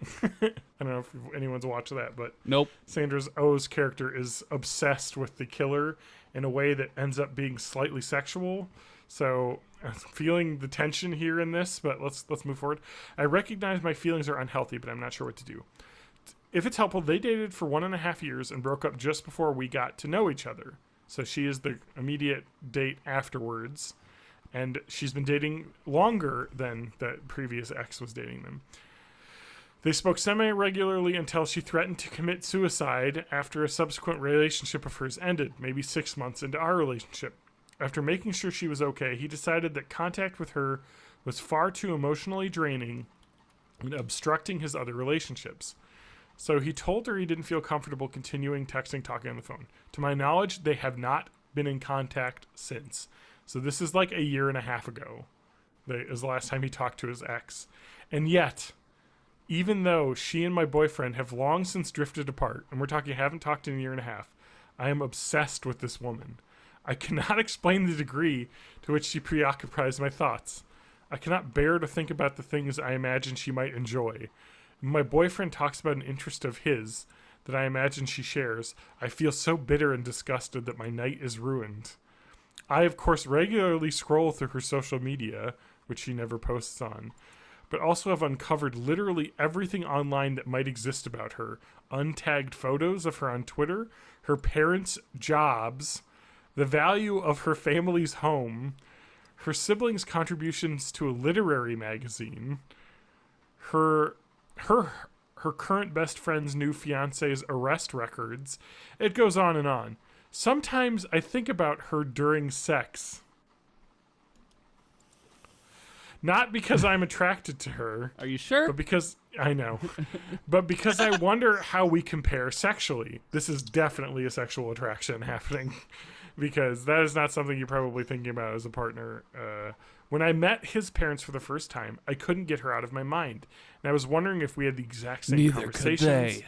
I don't know if anyone's watched that, but nope. Sandra Oh's character is obsessed with the killer in a way that ends up being slightly sexual. So I'm feeling the tension here in this, but let's move forward. I recognize my feelings are unhealthy, but I'm not sure what to do. If it's helpful, they dated for 1.5 years and broke up just before we got to know each other. So she is the immediate date afterwards, and she's been dating longer than that previous ex was dating them. They spoke semi-regularly until she threatened to commit suicide after a subsequent relationship of hers ended, maybe 6 months into our relationship. After making sure she was okay, he decided that contact with her was far too emotionally draining and obstructing his other relationships. So he told her he didn't feel comfortable continuing texting, talking on the phone. To my knowledge, they have not been in contact since. So this is like 1.5 years ago. Is the last time he talked to his ex. And yet, even though she and my boyfriend have long since drifted apart, and we're talking haven't talked in 1.5 years, I am obsessed with this woman. I cannot explain the degree to which she preoccupies my thoughts. I cannot bear to think about the things I imagine she might enjoy. My boyfriend talks about an interest of his that I imagine she shares. I feel so bitter and disgusted that my night is ruined. I, of course, regularly scroll through her social media, which she never posts on, but also have uncovered literally everything online that might exist about her. Untagged photos of her on Twitter, her parents' jobs, the value of her family's home, her siblings' contributions to a literary magazine, her current best friend's new fiance's arrest records. It goes on and on. Sometimes I think about her during sex. Not because I'm attracted to her. Are you sure? But because I know. But because I wonder how we compare sexually. This is definitely a sexual attraction happening. Because that is not something you're probably thinking about as a partner. When I met his parents for the first time, I couldn't get her out of my mind. And I was wondering if we had the exact same conversations. Could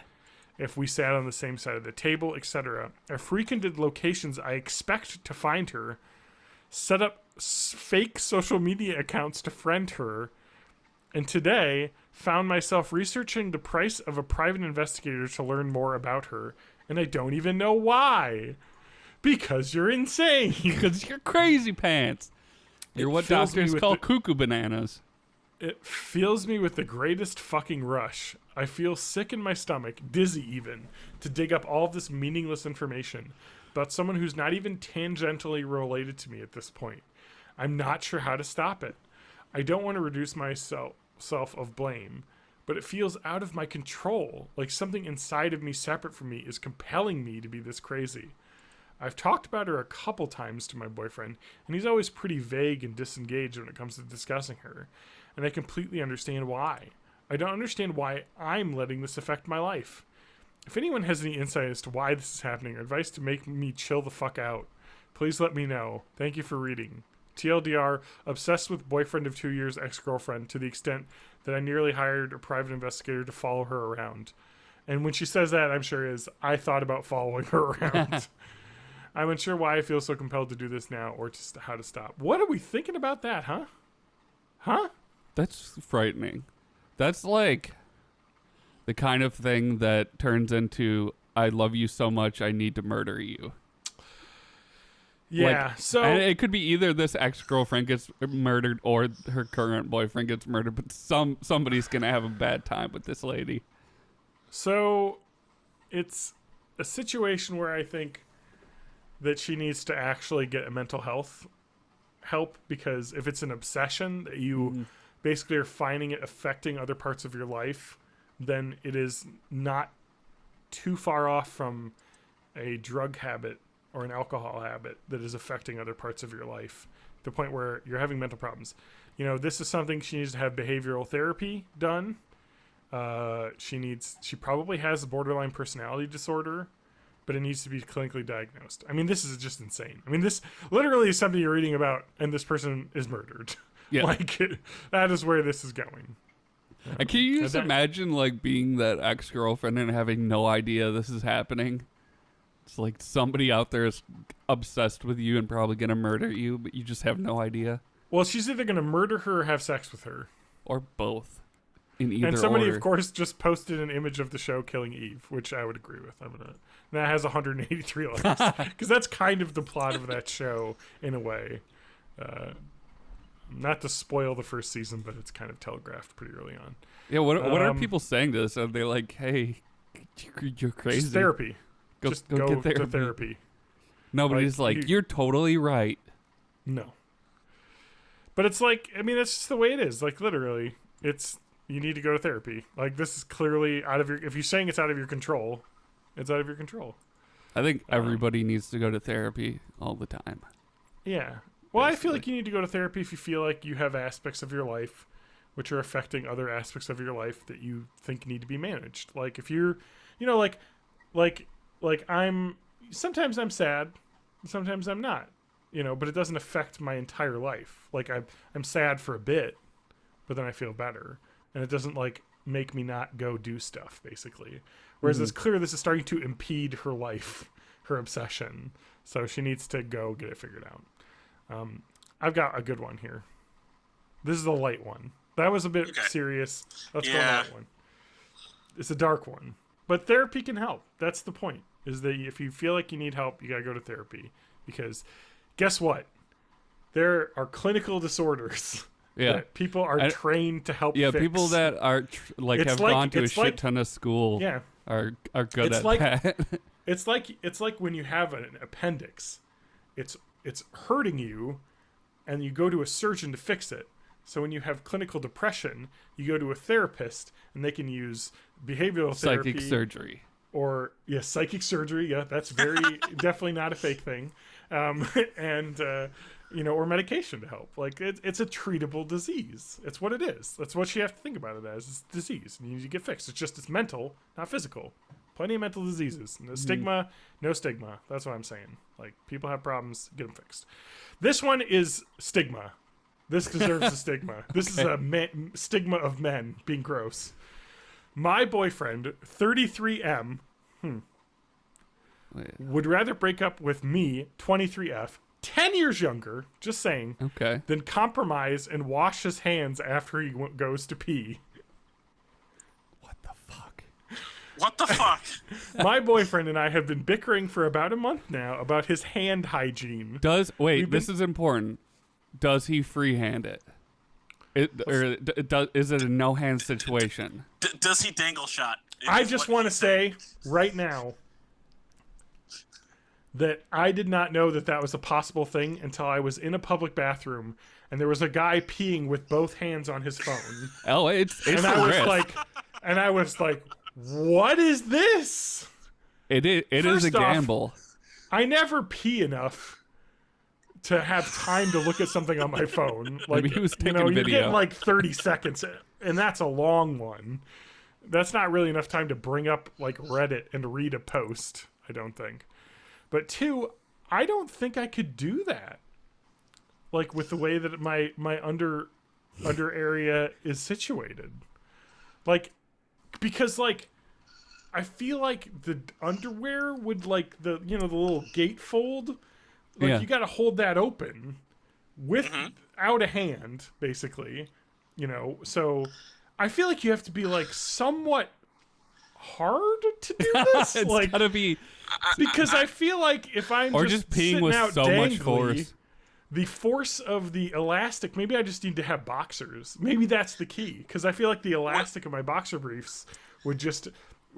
they. if we sat on the same side of the table, etc. I frequented locations I expect to find her, set up fake social media accounts to friend her, and today found myself researching the price of a private investigator to learn more about her, and I don't even know why. Because you're insane. Because you're crazy pants. You're what doctors call cuckoo bananas. It fills me with the greatest fucking rush. I feel sick in my stomach, dizzy even, to dig up all of this meaningless information about someone who's not even tangentially related to me at this point. I'm not sure how to stop it. I don't want to reduce myself of blame, but it feels out of my control, like something inside of me separate from me is compelling me to be this crazy. I've talked about her a couple times to my boyfriend, and he's always pretty vague and disengaged when it comes to discussing her, and I completely understand why. I don't understand why I'm letting this affect my life. If anyone has any insight as to why this is happening or advice to make me chill the fuck out, please let me know. Thank you for reading. TLDR, obsessed with boyfriend of 2 years ex-girlfriend to the extent that I nearly hired a private investigator to follow her around. And when she says that, I'm sure I thought about following her around. I'm unsure why I feel so compelled to do this now or just how to stop. What are we thinking about that, huh? Huh? That's frightening. That's like the kind of thing that turns into, I love you so much, I need to murder you. Yeah, like, so... And it could be either this ex-girlfriend gets murdered or her current boyfriend gets murdered, but somebody's going to have a bad time with this lady. So it's a situation where I think that she needs to actually get a mental health help, because if it's an obsession that you basically are finding it affecting other parts of your life, then it is not too far off from a drug habit or an alcohol habit that is affecting other parts of your life, to the point where you're having mental problems. You know, this is something she needs to have behavioral therapy done. She probably has a borderline personality disorder, but it needs to be clinically diagnosed. I mean, this is just insane. I mean, this literally is something you're reading about, and this person is murdered. Yeah. Like, that is where this is going. And can you just imagine, like, being that ex-girlfriend and having no idea this is happening? It's like somebody out there is obsessed with you and probably going to murder you, but you just have no idea. Well, she's either going to murder her or have sex with her. Or both. In either And somebody, order. Of course, just posted an image of the show Killing Eve, which I would agree with. That has 183 likes. Because that's kind of the plot of that show, in a way. Not to spoil the first season, but it's kind of telegraphed pretty early on. Yeah, what are people saying to this? Are they like, hey, you're crazy? Just therapy. Go get therapy. To therapy. Nobody's like, you're totally right. No. But it's like, I mean, that's just the way it is. Like, literally, you need to go to therapy. Like, this is clearly out of your, if you're saying it's out of your control, it's out of your control. I think everybody needs to go to therapy all the time. Yeah. Well, basically. I feel like you need to go to therapy if you feel like you have aspects of your life which are affecting other aspects of your life that you think need to be managed. Like, if you're, you know, like sometimes I'm sad, sometimes I'm not, you know, but it doesn't affect my entire life. Like, I'm sad for a bit, but then I feel better. And it doesn't, like, make me not go do stuff, basically. Whereas it's clear this is starting to impede her life, her obsession. So she needs to go get it figured out. I've got a good one here. This is a light one. That was a bit serious. Let's go on that one. It's a dark one. But therapy can help. That's the point. Is that if you feel like you need help, you got to go to therapy. Because guess what? There are clinical disorders that people are trained to help fix. People that are have gone to a shit ton of school are good at that. It's like when you have an appendix. It's hurting you, and you go to a surgeon to fix it. So when you have clinical depression, you go to a therapist, and they can use behavioral therapy. Psychic surgery. Or, psychic surgery. Yeah, that's very definitely not a fake thing. And, or medication to help. Like, it's a treatable disease. It's what it is. That's what you have to think about it as. It's a disease, and you need to get fixed. It's mental, not physical. Plenty of mental diseases. No stigma, no stigma. That's what I'm saying. Like, people have problems, get them fixed. This one is stigma. This deserves a stigma. This is a stigma of men being gross. My boyfriend, 33M, would rather break up with me, 23F, 10 years younger, just saying, than compromise and wash his hands after he goes to pee. What the fuck? What the fuck? My boyfriend and I have been bickering for about a month now about his hand hygiene. This is important. Does he freehand it? Is it a no-hand situation? Does he dangle shot? I just want to say right now that I did not know that was a possible thing until I was in a public bathroom and there was a guy peeing with both hands on his phone. Oh, it's and I was like, what is this? It is a gamble. I never pee enough to have time to look at something on my phone. Like, he was taking you're video. getting like 30 seconds, and that's a long one. That's not really enough time to bring up like Reddit and read a post, I don't think. But 2, I don't think I could do that. Like with the way that my under area is situated. Like, because like I feel like the underwear would like the little gatefold. Like you got to hold that open without a hand, basically. So I feel like you have to be like somewhat hard to do this. It's like gotta be because I feel like if I'm just peeing sitting with out so much dangly, force. the force of the elastic. Maybe I just need to have boxers. Maybe that's the key because I feel like the elastic of my boxer briefs would just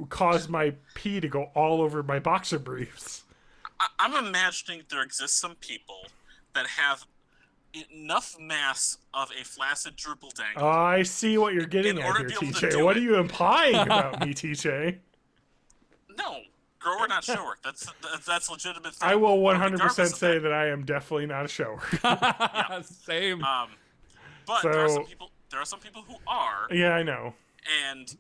cause my pee to go all over my boxer briefs. I'm imagining there exist some people that have enough mass of a flaccid drupal dangle. I see what you're getting at here, TJ. What are you implying about me, TJ? No, grower, not shower. That's legitimate thing. I will 100% say that I am definitely not a shower. Yeah. Same. But there are some people who are. Yeah, I know. And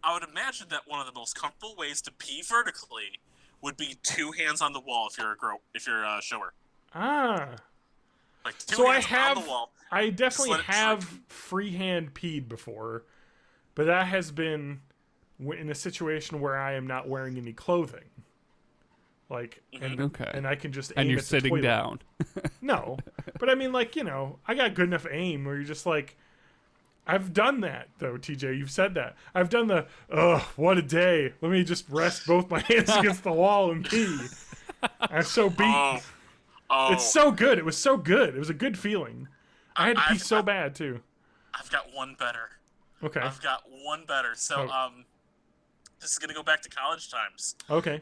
I would imagine that one of the most comfortable ways to pee vertically would be 2 hands on the wall if you're a shower. Ah. Like 2 hands on the wall. I definitely have freehand peed before, but that has been in a situation where I am not wearing any clothing. Like, and I can just aim and you're at the sitting toilet. down. No, but I mean, like, I got good enough aim where you're just like, I've done that though, TJ. You've said that. I've done the, what a day. Let me just rest both my hands against the wall and pee. I'm so beat. Oh. It's so good. It was so good. It was a good feeling. I had to pee so bad too. I've got one better. Okay. I've got one better. So, this is gonna go back to college times. Okay.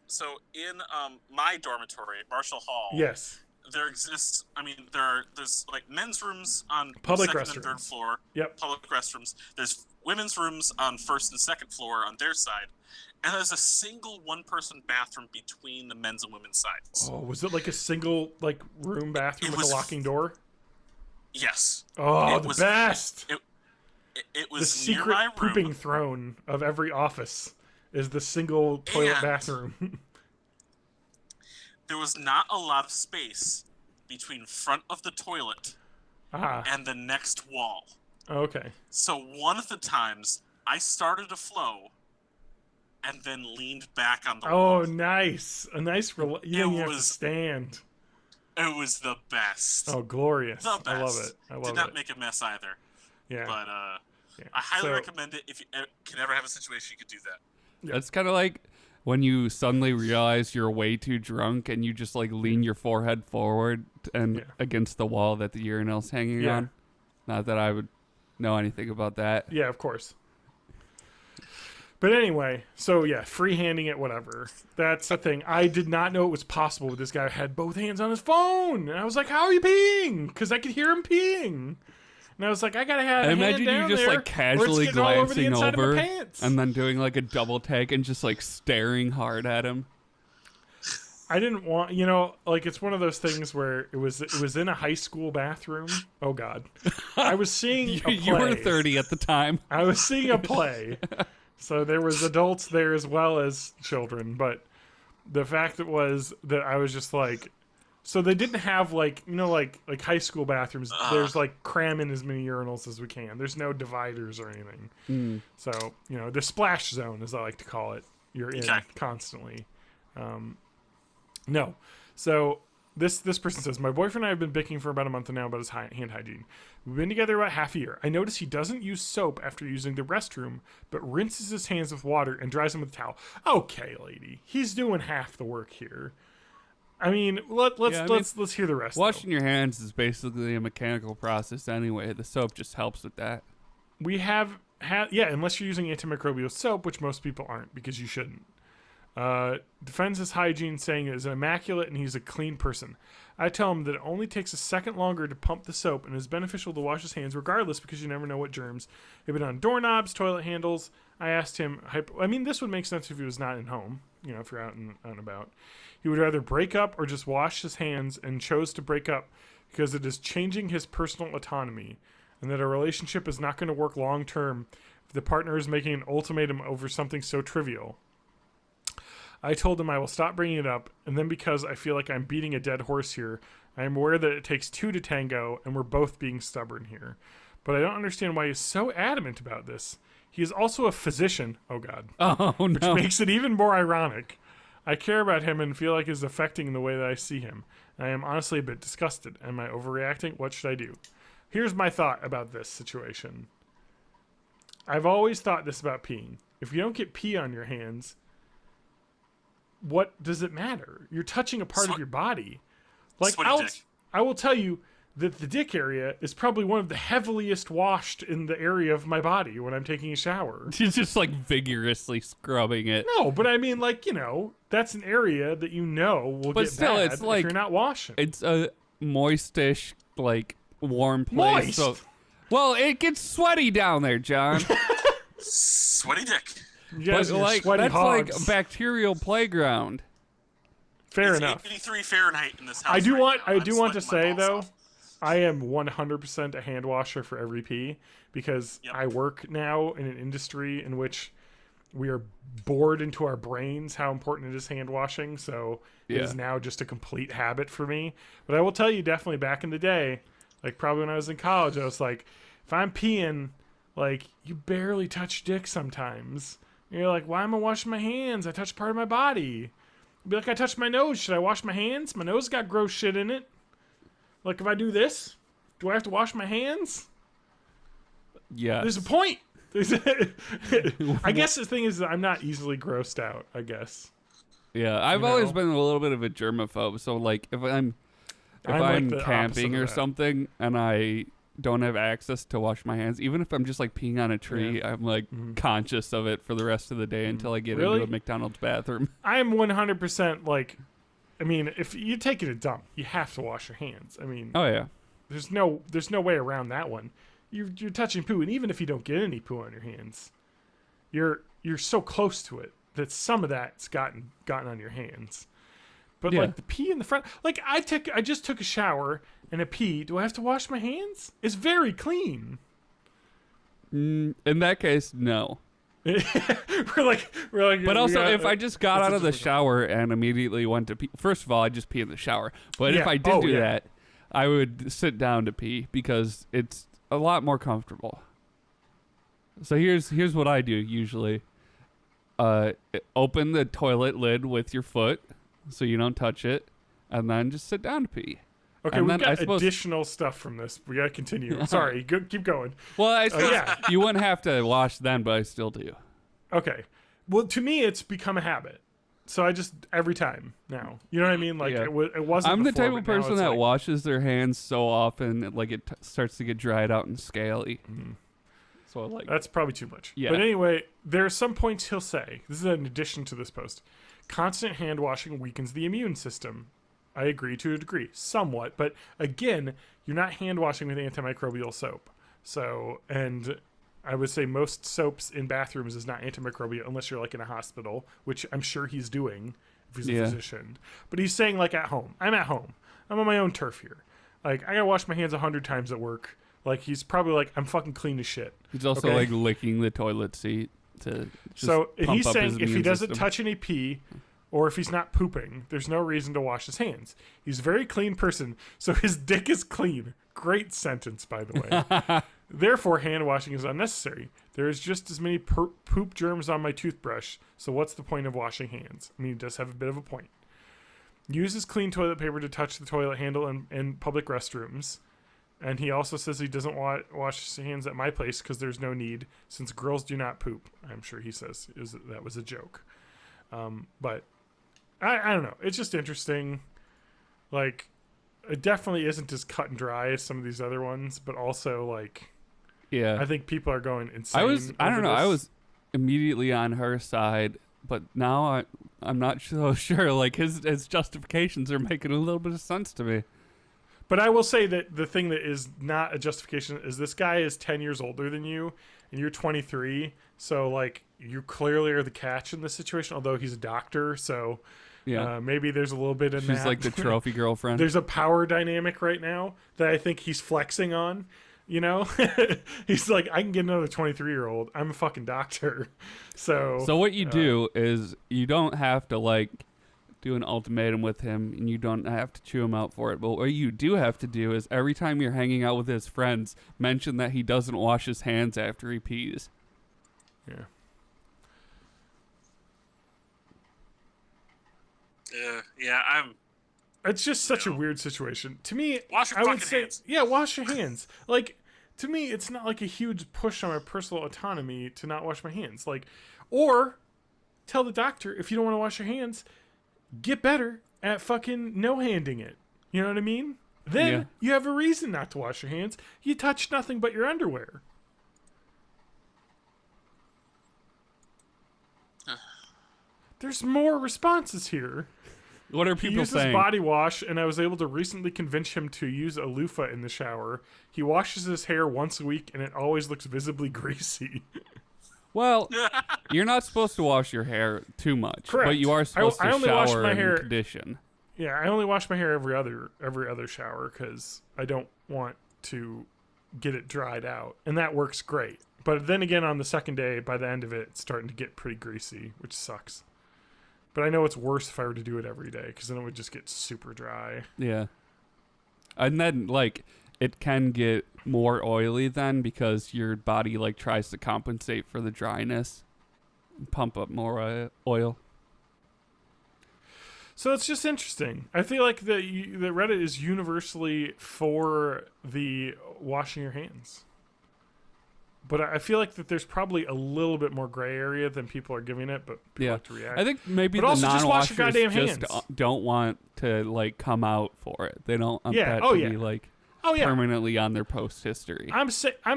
So in my dormitory at Marshall Hall. Yes. There exists. I mean, there's like men's rooms on public second restrooms. and third floor. Yep. Public restrooms. There's women's rooms on first and second floor on their side, and there's a single one-person bathroom between the men's and women's sides. Oh, was it like a single room bathroom with a locking door? Yes. Oh, the best. It was the secret near my room. pooping throne of every office is the single toilet bathroom. There was not a lot of space between front of the toilet and the next wall. Okay. So one of the times I started to flow and then leaned back on the wall. Oh, nice. A nice you didn't have to stand. It was the best. Oh, glorious. The best. I love it. I love Did not make a mess either. Yeah. But I highly recommend it if you can ever have a situation you could do that. Yeah. It's kind of like when you suddenly realize you're way too drunk and you just lean your forehead forward and against the wall that the urinal's hanging on. Not that I would know anything about that. Yeah, of course. But anyway, so freehanding it, whatever. That's the thing. I did not know it was possible. This guy had both hands on his phone. And I was like, how are you peeing? Because I could hear him peeing. And I was like, I gotta have a hand down you just there, casually glancing over pants. and then doing a double take and just staring hard at him. I didn't want, it's one of those things where it was in a high school bathroom. Oh God, I was seeing a play. You were 30 at the time. I was seeing a play, so there was adults there as well as children. But the fact was that I was just like. So they didn't have like high school bathrooms. There's cram in as many urinals as we can. There's no dividers or anything. So the splash zone, as I like to call it, you're in constantly. No. So this person says, my boyfriend and I have been bickering for about a month now about his hand hygiene. We've been together about half a year. I notice he doesn't use soap after using the restroom, but rinses his hands with water and dries them with a towel. Okay, lady. He's doing half the work here. I mean, let's hear the rest. Washing your hands is basically a mechanical process anyway. The soap just helps with that. We have had, unless you're using antimicrobial soap, which most people aren't because you shouldn't. Defends his hygiene, saying it is immaculate and he's a clean person. I tell him that it only takes a second longer to pump the soap and is beneficial to wash his hands regardless because you never know what germs have been on doorknobs, toilet handles. I asked him, this would make sense if he was not at home, if you're out and about. He would rather break up or just wash his hands and chose to break up because it is changing his personal autonomy and that a relationship is not going to work long term if the partner is making an ultimatum over something so trivial. I told him I will stop bringing it up, and then because I feel like I'm beating a dead horse here, I am aware that it takes two to tango, and we're both being stubborn here. But I don't understand why he's so adamant about this. He is also a physician. Oh, God. Oh, no. Which makes it even more ironic. I care about him and feel like it's affecting the way that I see him. I am honestly a bit disgusted. Am I overreacting? What should I do? Here's my thought about this situation. I've always thought this about peeing. If you don't get pee on your hands, what does it matter? You're touching a part of your body. Like, I will tell you that the dick area is probably one of the heaviest washed in the area of my body when I'm taking a shower. She's just like vigorously scrubbing it. No, but I mean, that's an area that will get bad it's like, if you're not washing. It's a moistish, warm place. Moist? So, well, it gets sweaty down there, John. Sweaty dick. Yes, that's hogs. like a bacterial playground. Fair it's enough. 83 Fahrenheit in this house. I do right want to say though, off. I am 100% a hand washer for every pee because I work now in an industry in which we are bored into our brains how important it is hand washing. So it is now just a complete habit for me. But I will tell you, definitely back in the day, probably when I was in college, I was like, if I'm peeing, you barely touch dick sometimes. And you're like, why am I washing my hands? I touched part of my body. I'd be like, I touched my nose. Should I wash my hands? My nose got gross shit in it. If I do this, do I have to wash my hands? Yeah. There's a point. I guess the thing is that I'm not easily grossed out, I guess. Yeah, I've always been a little bit of a germaphobe. So, if I'm camping or something and I don't have access to wash my hands, even if I'm just peeing on a tree, I'm conscious of it for the rest of the day until I get into a McDonald's bathroom. I am 100% if you're taking a dump, you have to wash your hands. Oh yeah, there's no way around that one. You're touching poo, and even if you don't get any poo on your hands, you're so close to it that some of that's gotten on your hands. But the pee in the front, I just took a shower and a pee. Do I have to wash my hands? It's very clean. In that case, no. we're like. But also, if I just got out of the shower and immediately went to pee, first of all, I just pee in the shower. But if I did do that, I would sit down to pee because it's a lot more comfortable. So here's what I do usually. Open the toilet lid with your foot so you don't touch it, and then just sit down to pee. Okay, we've got additional stuff from this. We gotta continue. Sorry, keep going. Well, I suppose you wouldn't have to wash then, but I still do. Okay. Well, to me, it's become a habit. So I just, every time now. You know what I mean? It wasn't I'm the before, type of person that washes their hands so often, it starts to get dried out and scaly. Mm-hmm. So that's probably too much. Yeah. But anyway, there are some points he'll say. This is an addition to this post. Constant hand washing weakens the immune system. I agree to a degree, somewhat. But again, you're not hand washing with antimicrobial soap. So, and I would say most soaps in bathrooms is not antimicrobial unless you're in a hospital, which I'm sure he's doing if he's a physician. But he's saying at home. I'm at home. I'm on my own turf here. I gotta wash my hands 100 times at work. He's probably I'm fucking clean as shit. He's also licking the toilet seat to just so he's pump saying up his if he immune doesn't system. touch any pee or if he's not pooping, there's no reason to wash his hands. He's a very clean person, so his dick is clean. Great sentence, by the way. Therefore, hand washing is unnecessary. There is just as many poop germs on my toothbrush, so what's the point of washing hands? I mean, he does have a bit of a point. Uses clean toilet paper to touch the toilet handle in public restrooms. And he also says he doesn't wash his hands at my place because there's no need, since girls do not poop. I'm sure he says that was a joke. But I don't know. It's just interesting. Like, it definitely isn't as cut and dry as some of these other ones, but also, like, yeah, I think people are going insane. I don't know. I was immediately on her side, but now I'm not so sure. Like, his justifications are making a little bit of sense to me. But I will say that the thing that is not a justification is this guy is 10 years older than you, and you're 23. So, like, you clearly are the catch in this situation, although he's a doctor. So, yeah, maybe there's a little bit in that. She's like the trophy girlfriend. There's a power dynamic right now that I think he's flexing on. You know, he's like, I can get another 23-year-old. I'm a fucking doctor. So what you do is you don't have to, like, do an ultimatum with him, and you don't have to chew him out for it. But what you do have to do is every time you're hanging out with his friends, mention that he doesn't wash his hands after he pees. Yeah. It's just such a weird situation. To me, wash your I would say, hands. Yeah, wash your hands. Like, to me, it's not like a huge push on my personal autonomy to not wash my hands. Like, or tell the doctor, if you don't want to wash your hands, get better at fucking no-handing it. You know what I mean? Then you have a reason not to wash your hands. You touch nothing but your underwear. There's more responses here. What are people saying? He uses body wash, and I was able to recently convince him to use a loofah in the shower. He washes his hair once a week, and it always looks visibly greasy. Well, you're not supposed to wash your hair too much, correct. But you are supposed to shower my and hair, condition. Yeah, I only wash my hair every other shower because I don't want to get it dried out, and that works great. But then again, on the second day, by the end of it, it's starting to get pretty greasy, which sucks. But I know it's worse if I were to do it every day, because then it would just get super dry. Yeah. And then, like, it can get more oily then because your body, like, tries to compensate for the dryness and pump up more oil. So it's just interesting. I feel like the Reddit is universally for the washing your hands. But I feel like that there's probably a little bit more gray area than people are giving it, but people like to react. I think maybe but the non-washers just hands. don't want to, like, come out for it. They don't want that to be, like, permanently on their post history. I'm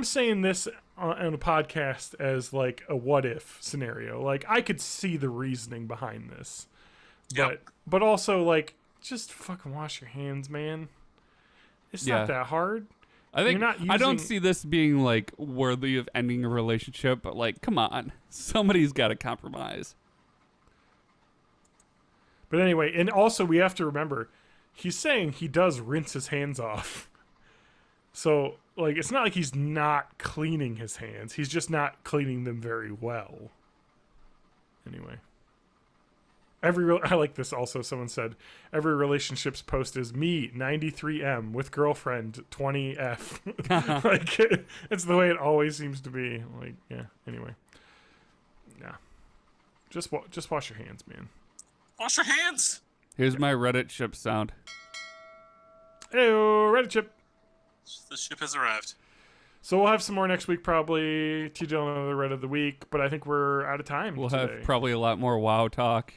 saying this on a podcast as, like, a what-if scenario. Like, I could see the reasoning behind this. But also, like, just fucking wash your hands, man. It's not that hard. I think I don't see this being, like, worthy of ending a relationship, but, like, come on. Somebody's got to compromise. But anyway, and also we have to remember, he's saying he does rinse his hands off. So, like, it's not like he's not cleaning his hands. He's just not cleaning them very well. Anyway. I like this also. Someone said, every relationship's post is me, 93M, with girlfriend, 20F. Like, it's the way it always seems to be. Like, yeah, anyway. Yeah. Just wash your hands, man. Wash your hands! Here's my Reddit ship sound. Hey-o, Reddit ship. The ship has arrived. So we'll have some more next week, probably. TJ will know the Reddit of the week, but I think we're out of time We'll today. have probably a lot more WoW talk.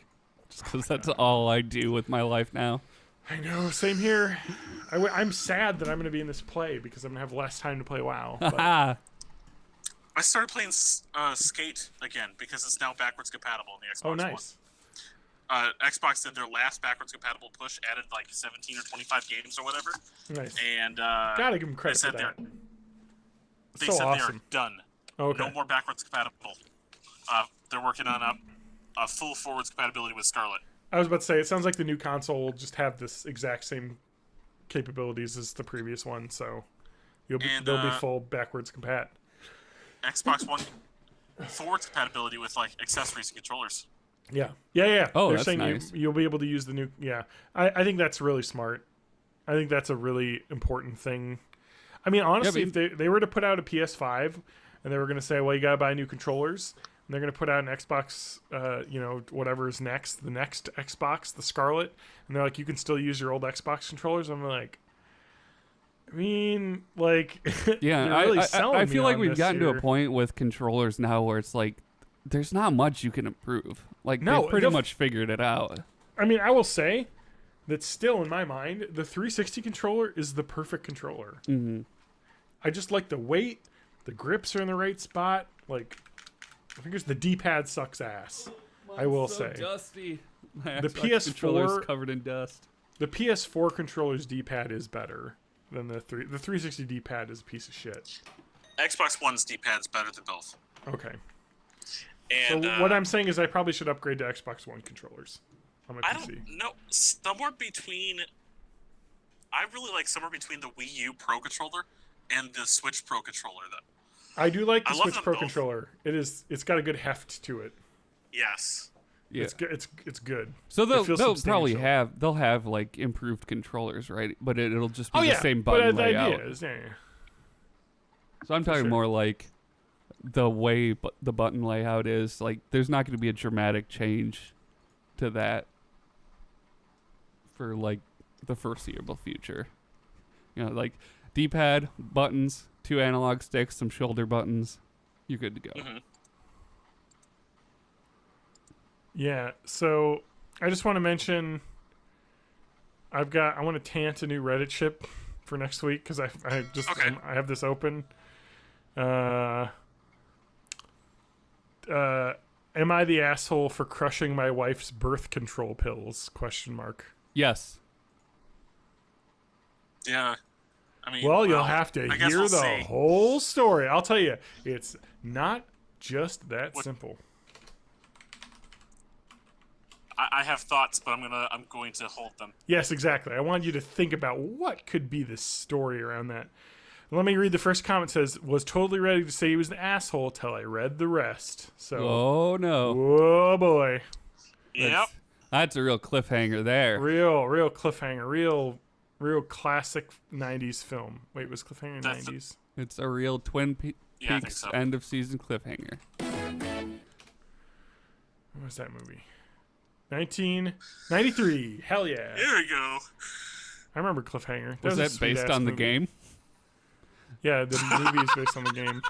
Just because that's all I do with my life now. I know, same here. I'm sad that I'm going to be in this play because I'm going to have less time to play WoW. But... I started playing Skate again because it's now backwards compatible in the Xbox Oh, nice. One. Xbox did their last backwards compatible push, added like 17 or 25 games or whatever. Nice. And gotta give them credit for that. They said awesome. they are done. Okay. No more backwards compatible. They're working on a full forwards compatibility with Scarlet. I was about to say, it sounds like the new console will just have this exact same capabilities as the previous one, so they'll be full backwards compat. Xbox One forwards compatibility with like accessories and controllers. Yeah. Oh, they're that's saying nice. You'll be able to use the new. Yeah, I think that's really smart. I think that's a really important thing. I mean, honestly, if they were to put out a PS5 and they were going to say, well, you got to buy new controllers, and they're going to put out an Xbox, whatever is next, the next Xbox, the Scarlet, and they're like, you can still use your old Xbox controllers. I'm like, I mean, like, yeah, really I feel like we've gotten here. to a point with controllers now where it's like, there's not much you can improve. Like, No, they pretty much figured it out. I mean, I will say that still in my mind, the 360 controller is the perfect controller. Mm-hmm. I just like the weight, the grips are in the right spot. Like, I think the D-pad sucks ass. I will say. Dusty. My The Xbox controller's PS4 covered in dust. The PS4 controller's D-pad is better than the 360 D-pad is a piece of shit. Xbox One's D-pad's better than both. Okay. And so what I'm saying is I probably should upgrade to Xbox One controllers on my PC. I don't know. Somewhere between... I really like somewhere between the Wii U Pro controller and the Switch Pro controller, though. I do like the I love Switch them Pro both. controller. It's got a good heft to it. Yes. Yeah. It's good. So they'll substantial. probably have like improved controllers, right? But it'll just be Oh the yeah, same button but the layout. idea is, yeah. So I'm talking sure. more like the way the button layout is. Like, there's not going to be a dramatic change to that for like the foreseeable future. You know, like D-pad, buttons, 2 analog sticks, some shoulder buttons. You're good to go. Mm-hmm. Yeah, so I just want to mention I want to tant a new Reddit ship for next week because I have this open. Am I the asshole for crushing my wife's birth control pills? ? Yes. Yeah. I mean, Well, you'll have to I guess hear we'll the see. whole story. I'll tell you, it's not just that simple. I have thoughts, but I'm going to hold them. Yes, exactly. I want you to think about what could be the story around that. Let me read the first comment. It says, was totally ready to say he was an asshole till I read the rest. So, Oh no. oh boy. Yep. That's a real cliffhanger there. Real cliffhanger. Real classic 90s film. Wait, was cliffhanger That's 90s? It's a real Twin Yeah, I think Peaks so. end of season cliffhanger. What was that movie? 1993. Hell yeah. There we go. I remember Cliffhanger. Was a that based sweet-ass on the movie. game? Yeah, the movie is based on the game.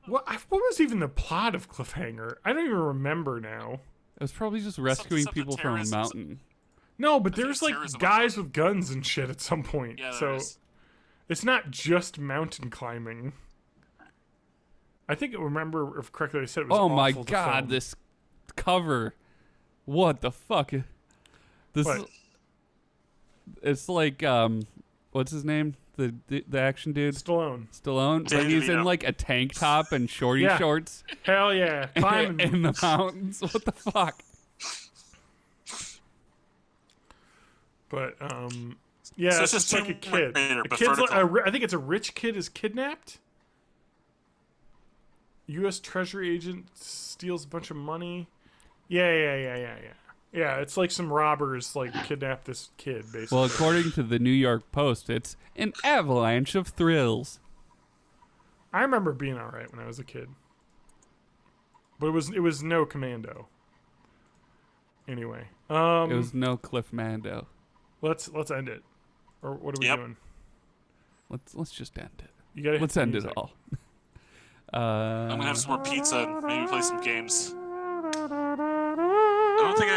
What was even the plot of Cliffhanger? I don't even remember now. It was probably just rescuing something people from a terrorism. mountain. No, but think there's like terrorism guys was- with guns and shit at some point. Yeah, there so is. it's not just mountain climbing. I think I remember if correctly I said it was Oh my awful to god, film. this cover. What the fuck? This What? is, it's like what's his name? The action dude? Stallone. Stallone. But Danny he's in DeVito. like a tank top and shorty Yeah. shorts Hell yeah. Climbing. in the mountains. What the fuck? But yeah, So it's it's just just like a Tomb kid. Raider, A but kid's like, vertical. I think it's a rich kid is kidnapped. U.S. Treasury agent steals a bunch of money. Yeah. Yeah, it's like some robbers like kidnap this kid basically. Well, according to the New York Post, it's an avalanche of thrills. I remember being all right when I was a kid, but it was no Commando. Anyway, It was no Cliff Mando. let's end it, or what are we Yep. doing? Let's just end it. You gotta hit Let's the end it music. all. I'm gonna have some more pizza and maybe play some games. I don't think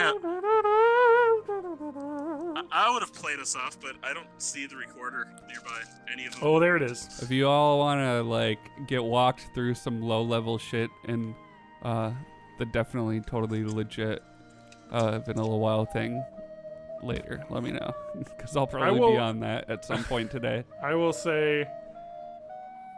I would have played us off, but I don't see the recorder nearby. Any of them. Oh, there it is. If you all want to like get walked through some low-level shit and the definitely totally legit Vanilla Wild thing later, let me know because I'll probably will- be on that at some point today. I will say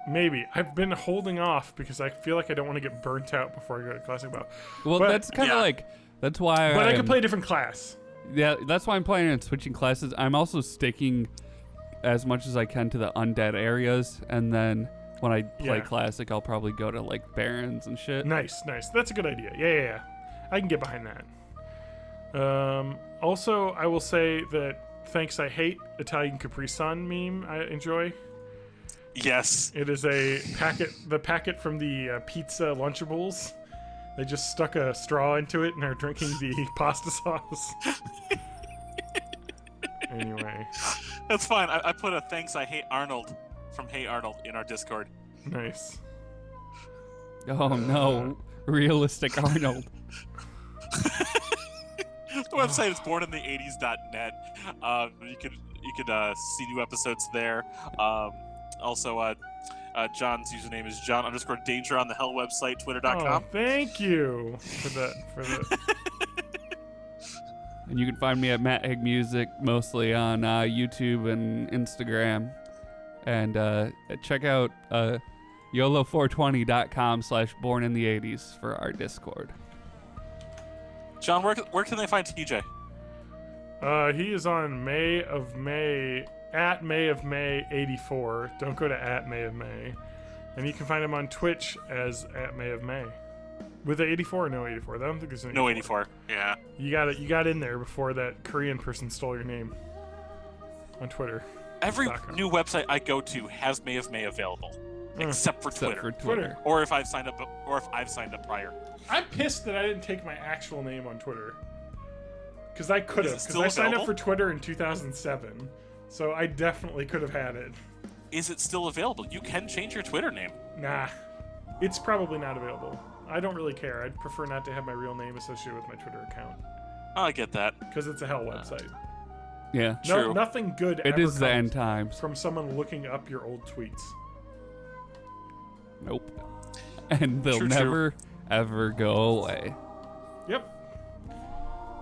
maybe. I've been holding off because I feel like I don't want to get burnt out before I go to Classic Bow. Well, But- that's kind of Yeah. like that's why. But I I'm- could play a different class. Yeah, that's why I'm planning on switching classes. I'm also sticking as much as I can to the undead areas, and then when I play Yeah. classic, I'll probably go to like barons and shit. Nice. That's a good idea. Yeah. I can get behind that. Also, I will say that Thanks, I hate Italian Capri Sun meme I enjoy. Yes. It is the packet from the pizza Lunchables. They just stuck a straw into it and are drinking the pasta sauce. Anyway. That's fine. I put a thanks, I hate Arnold from Hey Arnold in our Discord. Nice. Oh no, realistic Arnold. The website is bornintheeighties.net. You could see new episodes there. Also, John's username is John_Danger on the Hell website, twitter.com. Oh, thank you for the. And you can find me at Matt Egg Music, mostly on YouTube and Instagram. And check out YOLO420.com/bornintheeighties for our Discord. John, where can they find TJ? He is on May of May @MayofMay84. Don't go to @MayofMay. And you can find him on Twitch as @MayofMay. With the 84 or no 84? I don't think there's an 84. No 84. Yeah. You got in there before that Korean person stole your name on Twitter. Every new website I go to has May of May available, except for Twitter. Or if I've signed up prior. I'm pissed that I didn't take my actual name on Twitter. Because I could have. Because I signed up for Twitter in 2007. So I definitely could have had it. Is it still available? You can change your Twitter name. Nah. It's probably not available. I don't really care. I'd prefer not to have my real name associated with my Twitter account. Oh, I get that. Because it's a hell website. Yeah. True. Nothing good It ever is the end comes times. from someone looking up your old tweets. Nope. And they'll never, ever go away. Yep.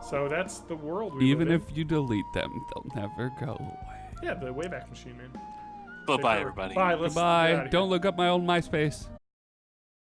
So that's the world we Even live if you delete them, they'll never go away. in. Yeah, the Wayback Machine, man. Bye-bye, everybody. Bye. Let's get out Goodbye. of here. Don't look up my old MySpace.